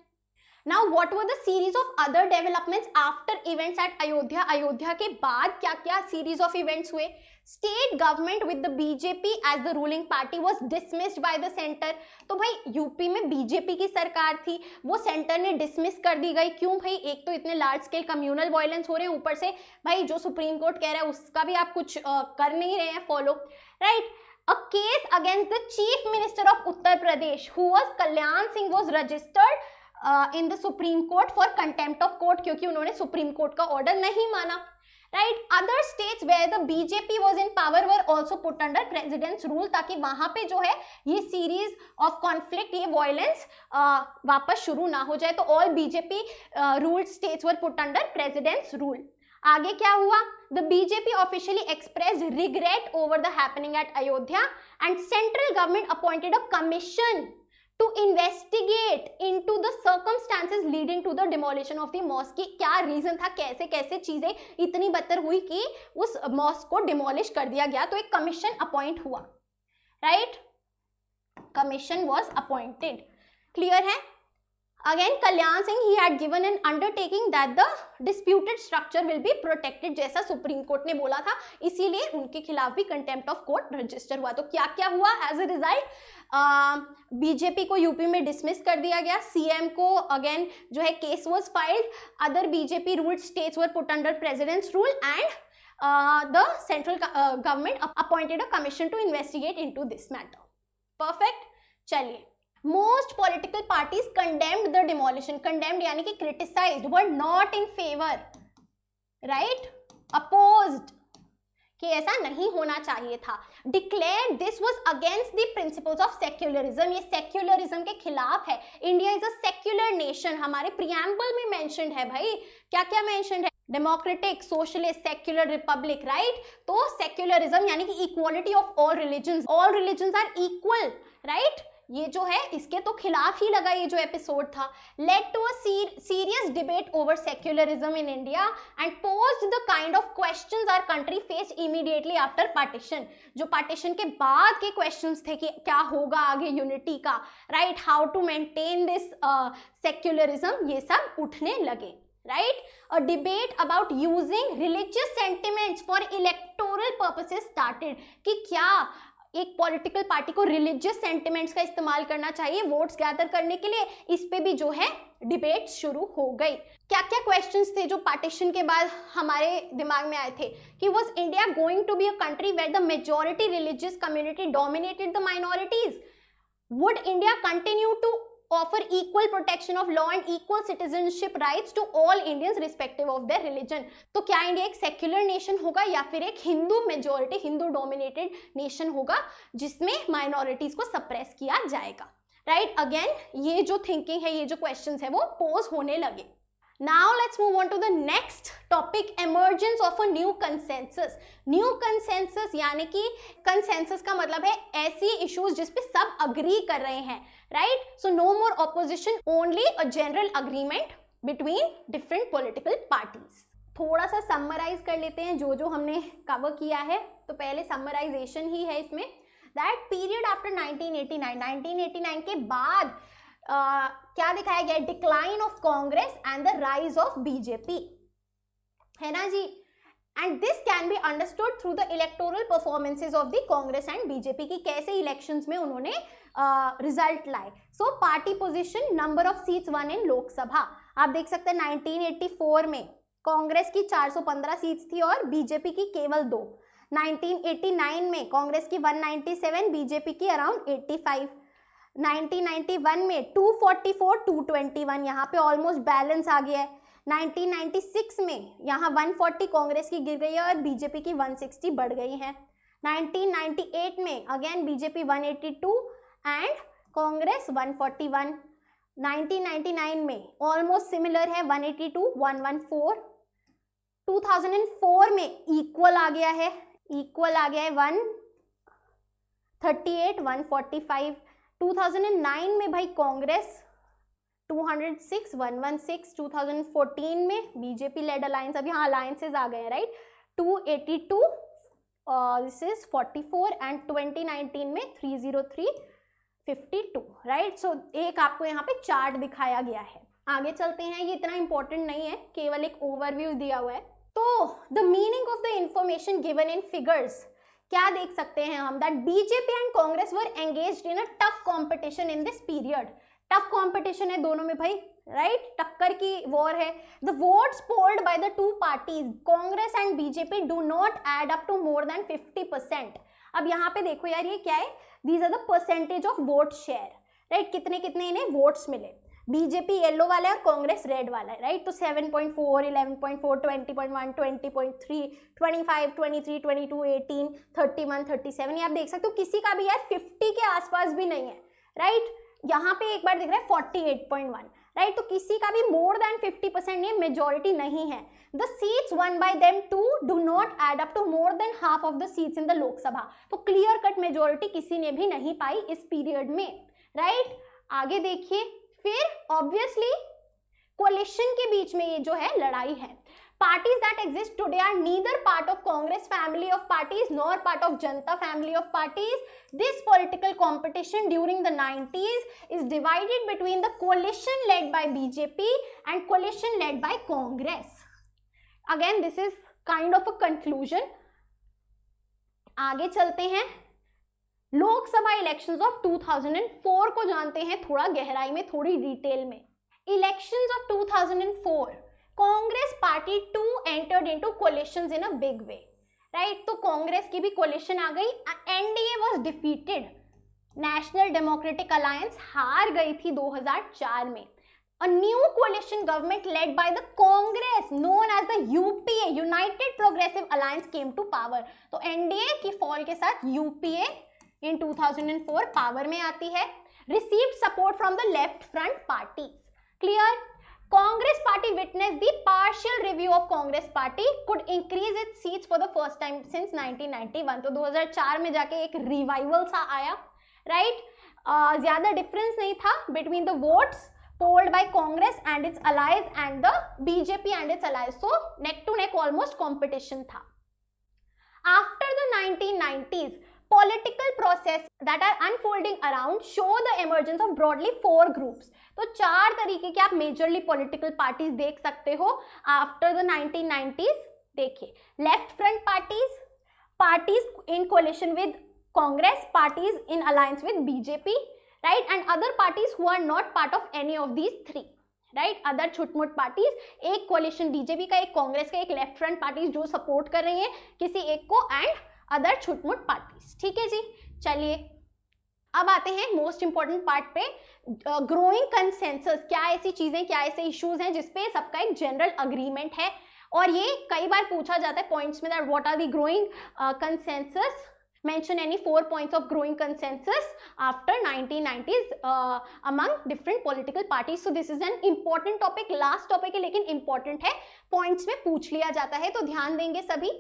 Now what were the series of other developments after events at Ayodhya? Ayodhya के बाद क्या क्या series of events हुए? State government with the BJP as the ruling party was dismissed by the center। तो भाई यूपी में बीजेपी की सरकार थी, वो सेंटर ने डिसमिस कर दी गई। क्यों भाई? एक तो इतने लार्ज स्केल कम्युनल वायलेंस हो रहे हैं, ऊपर से भाई जो सुप्रीम कोर्ट कह रहा है उसका भी आप कुछ कर नहीं रहे हैं follow, right. A case against the chief minister of Uttar Pradesh who was Kalyan Singh was registered in the Supreme Court for contempt of court, क्योंकि उन्होंने सुप्रीम कोर्ट का ऑर्डर नहीं माना, right। Other states where the BJP was in power were also put under president's rule, ताकि वहां पे जो है ये series of conflict, ये violence वापस शुरू ना हो जाए। तो all BJP ruled states were put under president's rule। आगे क्या हुआ? The BJP officially expressed regret over the happening at Ayodhya and central government appointed a commission to investigate into the circumstances leading to the demolition of the mosque। की क्या reason था, कैसे कैसे चीजें इतनी बदतर हुई कि उस मॉस्क को डिमोलिश कर दिया गया। तो एक कमीशन अपॉइंट हुआ, right. Commission was appointed, clear है। Again, Kalyan Singh, he had given an undertaking that the disputed structure will be protected, जैसा सुप्रीम कोर्ट ने बोला था, इसीलिए उनके खिलाफ भी कंटेम्प्ट ऑफ कोर्ट रजिस्टर हुआ। तो क्या क्या हुआ एज ए रिजल्ट? बीजेपी को यूपी में डिसमिस कर दिया गया, सीएम को अगेन जो है case was filed, other BJP ruled states were put under president's rule and the central government appointed a commission to investigate into this matter. Perfect. चलिए, most political parties condemned the demolition, condemned यानी कि criticized, were not in favor, right, opposed, कि ऐसा नहीं होना चाहिए था। Declared this was against the principles of secularism, ये secularism के खिलाफ है। India is a secular nation, हमारे preamble में mentioned है भाई, क्या क्या mentioned है? Democratic, socialist, secular republic, right. तो सेक्युलरिज्म यानी कि equality of all religions, all religions are equal, right. ये जो है इसके तो खिलाफ ही लगा ये जो एपिसोड था। Led to a serious debate over secularism in India and posed the kind of questions our country faced immediately after partition. जो पार्टीशन के बाद के क्वेश्चंस थे कि क्या होगा आगे यूनिटी का, right, how to maintain this secularism, ये सब उठने लगे, right. A debate about using religious sentiments for electoral purposes started, कि क्या एक पॉलिटिकल पार्टी को रिलीजियस सेंटिमेंट्स का इस्तेमाल करना चाहिए वोट्स गैदर करने के लिए, इस पे भी जो है डिबेट शुरू हो गई। क्या क्या क्वेश्चंस थे जो पार्टीशन के बाद हमारे दिमाग में आए थे कि was India going to be a country where the majority religious community dominated the minorities? Would India continue to offer equal protection of law and equal citizenship rights to all Indians respective of their religion? तो क्या India एक secular nation होगा या फिर एक Hindu majority, Hindu dominated nation होगा जिसमें minorities को सप्रेस किया जाएगा, राइट। अगेन ये जो थिंकिंग है, ये जो क्वेश्चंस है वो पोज होने लगे। Now let's move on to the next topic, emergence of a new consensus. New consensus यानी कि consensus का मतलब है ऐसी issues जिस पे सब agree कर रहे हैं, right? So no more opposition, only a general agreement between different political parties. थोड़ा सा summarize कर लेते हैं जो हमने cover किया है. तो पहले summarization ही है इसमें. That period after 1989 के बाद क्या दिखाया गया? Decline of Congress and the rise of BJP, है ना जी. And this can be understood through the electoral performances of the Congress and BJP की कैसे इलेक्शंस में उन्होंने रिजल्ट लाए. So party position, number of seats won in Lok Sabha, आप देख सकते हैं 1984 में कांग्रेस की 415 सीट्स थी और बीजेपी की केवल 2. 1989 में कांग्रेस की 197, बीजेपी की अराउंड 85. 1991 में 244 221, यहाँ पे ऑलमोस्ट बैलेंस आ गया है. 1996 में यहाँ 140 कांग्रेस की गिर गई है और बीजेपी की 160 बढ़ गई है. 1998 में अगेन बीजेपी 182 एंड कांग्रेस 141. 1999 में ऑलमोस्ट सिमिलर है, 182 114. 2004 में इक्वल आ गया है 138 145. 2009 में भाई कांग्रेस 206 116. 2014 में बीजेपी लेड अलायंस, अब यहाँ अलायंसेज आ गए हैं, राइट, 282, दिस इज 44 एंड 2019 में 303 52, राइट. सो एक आपको यहाँ पे चार्ट दिखाया गया है. आगे चलते हैं, ये इतना इंपॉर्टेंट नहीं है, केवल एक ओवरव्यू दिया हुआ है. तो the meaning of the information given in figures, क्या देख सकते हैं हम? That BJP and Congress were engaged in a tough competition in this period. Tough competition है दोनों में भाई, राइट, टक्कर की वॉर है. The votes polled by the two parties Congress and BJP do not add up to more than 50%. अब यहाँ पे देखो यार, ये क्या है? These are the percentage of vote share, right, कितने कितने इन्हें वोट्स मिले. बीजेपी येलो वाला है और कांग्रेस रेड वाला है, राइट. तो 7.4, 11.4, 20.1, 20.3, 25, 23, 22, 18, 31, 37. ये आप देख सकते हो, किसी का भी यार 50 के आसपास भी नहीं है, राइट. यहाँ पे एक बार दिख रहा है 48.1, राइट. तो किसी का भी मोर देन 50% ये मेजोरिटी नहीं है. The seats won by them too do not add up to more than half of the seats in the Lok Sabha. तो क्लियर कट मेजोरिटी किसी ने भी नहीं पाई इस पीरियड में, राइट. आगे देखिए, फिर ऑब्वियसली कोalition के बीच में ये जो है लड़ाई है. Parties that exist today are neither part of Congress family of parties nor part of Janata family of parties. This political competition during the 90s is divided between the coalition led by BJP and coalition led by Congress. Again, this is kind of a conclusion. आगे चलते हैं, Lok Sabha elections of 2004 को जानते हैं थोड़ा गहराई में, थोड़ी डिटेल में. Elections of 2004, Congress party too entered into coalitions in a big way, right. तो कांग्रेस की भी कोलिशन आ गई. NDA was defeated, National Democratic Alliance हार गई थी 2004 में. A new coalition government led by the Congress known as the UPA, United Progressive Alliance came to power. तो एनडीए की फॉल के साथ यूपीए इन 2004 पावर में आती है. Received support from the left front parties. Clear? Congress party witnessed the partial review of Congress party could increase its seats for the first time since 1991. तो 2004 में जाके एक रिवाइवल सा आया, राइट. ज्यादा डिफरेंस नहीं था between the votes polled by Congress and its allies and the BJP and its allies. So neck to neck almost competition था. After the 1990s, political process that are unfolding around show the emergence of broadly 4 groups. तो 4 तरीके के आप majorly political parties देख सकते हो after the 1990s. देखिए, left front parties, parties in coalition with Congress, parties in alliance with BJP, right, and other parties who are not part of any of these 3, right, other छुटमुट parties. एक coalition BJP का, एक कांग्रेस का, एक left front parties जो support कर रही हैं किसी एक को, एंड अदर छुटमुट पार्टीज. ठीक है जी. चलिए अब आते हैं मोस्ट इंपॉर्टेंट पार्ट पे, ग्रोइंग कंसेंसस. क्या ऐसी चीजें, क्या ऐसे इश्यूज हैं जिसपे सबका एक जनरल अग्रीमेंट है, और ये कई बार पूछा जाता है पॉइंट्स में, that what are the growing consensus. Mention any 4 points of growing consensus after 1990s among different political parties. So this is an important topic, last topic है लेकिन important है, points में पूछ लिया जाता है तो ध्यान देंगे सभी.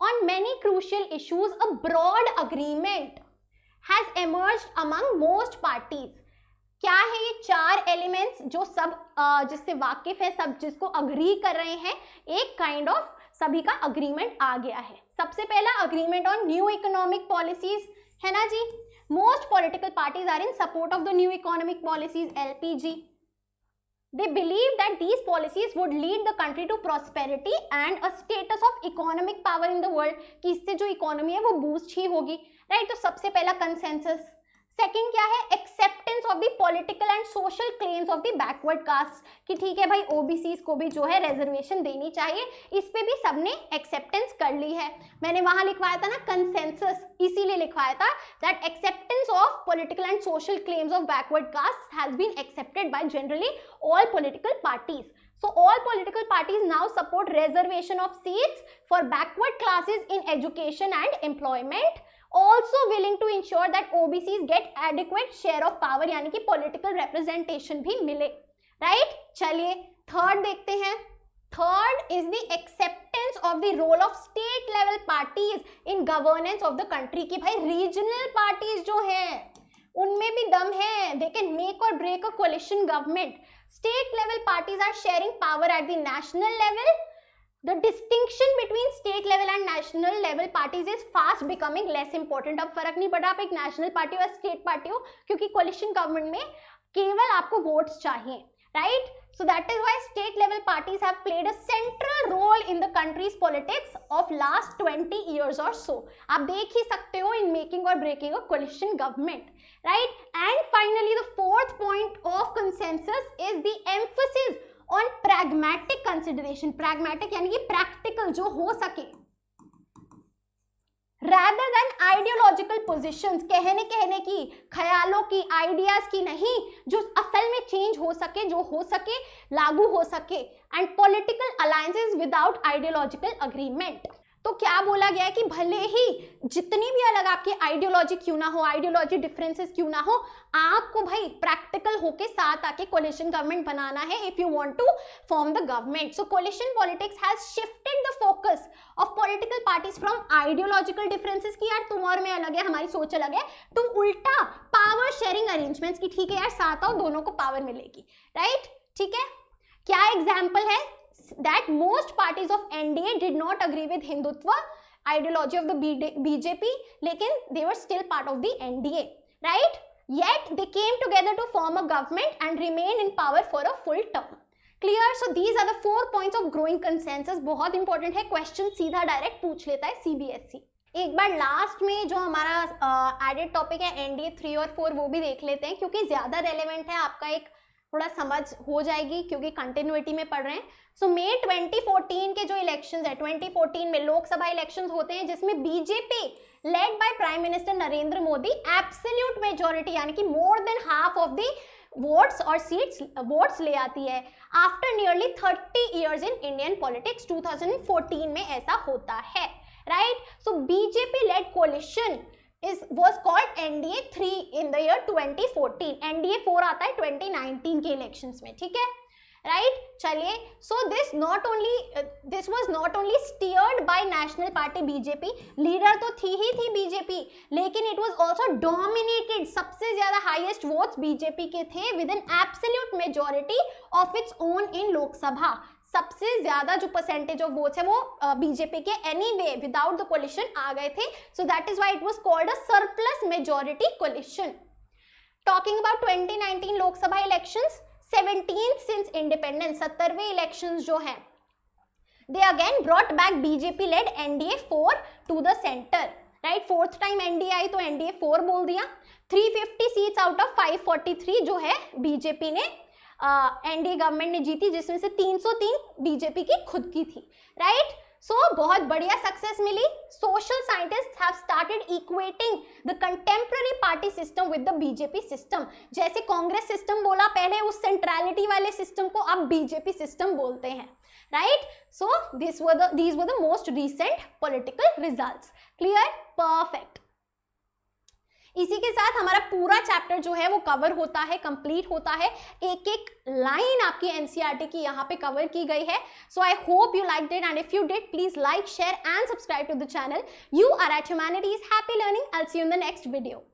On many crucial issues, a broad agreement has emerged among most parties. क्या है ये 4 एलिमेंट्स जो सब जिससे वाकिफ है, सब जिसको अग्री कर रहे हैं, एक काइंड ऑफ सभी का अग्रीमेंट आ गया है. सबसे पहला agreement on new economic policies है ना जी. Most political parties are in support of the new economic policies LPG. They believe that these policies would lead the country to prosperity and a status of economic power in the world. कि इससे जो economy है वो boost ही होगी, right. तो सबसे पहला consensus. Second क्या है, acceptance of the political and social claims of the backward caste, कि ठीक है भाई ओबीसीज को भी जो है रिजर्वेशन देनी चाहिए, इस पे भी सबने एक्सेप्टेंस कर ली है. मैंने वहां लिखवाया था ना कंसेंसस, इसीलिए लिखवाया था that acceptance of political and social claims of backward caste has been accepted by generally all political parties. So all political parties now support reservation of seats for backward classes in education and employment, also willing to ensure that OBCs get adequate share of power, यानी कि political representation भी मिले, right? चलिए third देखते हैं. Third is the acceptance of the role of state level parties in governance of the country, कि भाई regional parties जो हैं उनमें भी दम है, they can make or break a coalition government. State level parties are sharing power at the national level. The distinction between state level and national level parties is fast becoming less important. अब फर्क नहीं पड़ा आप एक national party और state party हो, क्योंकि coalition government में केवल आपको वोट्स चाहिए, right? So that is why state level parties have played a central role in the country's politics of last 20 years or so. आप देख ही सकते हो in making or breaking a coalition government, right? And finally the fourth point of consensus is the emphasis on pragmatic consideration. Pragmatic यानी कि practical, जो हो सके, rather than ideological positions, कहने की, ख्यालों की, आइडियाज की नहीं, जो असल में चेंज हो सके, जो हो सके, लागू हो सके. And political alliances without ideological agreement. तो क्या बोला गया है कि भले ही जितनी भी अलग आपकी आइडियोलॉजी क्यों ना हो, आइडियोलॉजी डिफरेंसेस क्यों ना हो, आपको भाई प्रैक्टिकल होके साथ आके कोलिशन गवर्नमेंट बनाना है if you want to form the government. So coalition politics has shifted the focus of political parties from ideological differences की यार तुम और मैं अलग है, हमारी सोच अलग है, टू उल्टा पावर शेयरिंग अरेंजमेंट्स की ठीक है यार साथ आओ, दोनों को पावर मिलेगी, राइट. ठीक है, क्या एग्जाम्पल है that most parties of NDA did not agree with Hindutva ideology of the BJP, लेकिन they were still part of the NDA, right? Yet they came together to form a government and remain in power for a full term. Clear? So these are the 4 points of growing consensus. बहुत important है, question सीधा direct पूछ लेता है CBSE. एक बार last में जो हमारा एडेड टॉपिक है NDA 3 और 4 वो भी देख लेते हैं, क्योंकि ज्यादा रेलेवेंट है, आपका एक थोड़ा समझ हो जाएगी क्योंकि कंटिन्यूटी में पढ़ रहे हैं. सो मई 2014 के जो इलेक्शंस है, 2014 में लोकसभा इलेक्शंस होते हैं जिसमें BJP led by prime minister Narendra Modi absolute majority यानी कि more than half of the votes और सीट्स वोट्स ले आती है. After nearly 30 years in Indian politics 2014 में ऐसा होता है, right. So BJP led coalition was called NDA 3 in the year 2014. NDA 4 आता है 2019 के इलेक्शंस में, ठीक है, राइट. चलिए, सो this was not only steered by national party BJP, leader तो थी ही थी बीजेपी, लेकिन it was also dominated, सबसे ज्यादा हाईएस्ट वोट्स बीजेपी के थे with an absolute majority of its own in Lok Sabha. सबसे ज्यादा जो परसेंटेज ऑफ वोट्स है वो बीजेपी के एनीवे विदाउट द कोलिशन आ गए थे. So that is why it was called a surplus majority coalition. Talking about 2019 Lok Sabha elections, 17th since independence, 70वें इलेक्शंस जो है, they again brought back BJP led NDA 4 to the centre, right. Fourth time NDA आई तो NDA 4 बोल दिया. 350 seats out of 543 जो है BJP ने एनडीए गवर्नमेंट ने जीती, जिसमें से 303 बीजेपी की खुद की थी, राइट. सो बहुत बढ़िया सक्सेस मिली. Social scientist have started equating the contemporary party system with the BJP system. जैसे कांग्रेस सिस्टम बोला पहले, उस सेंट्रलिटी वाले सिस्टम को अब बीजेपी सिस्टम बोलते हैं, right? So these were the most recent political results. Clear? Perfect. इसी के साथ हमारा पूरा चैप्टर जो है वो कवर होता है, कंप्लीट होता है, एक एक लाइन आपकी एनसीईआरटी की यहाँ पे कवर की गई है. So I hope you liked it, and if you did please like, share and subscribe to the channel. You are at humanities. Happy learning. I will see you in the next video.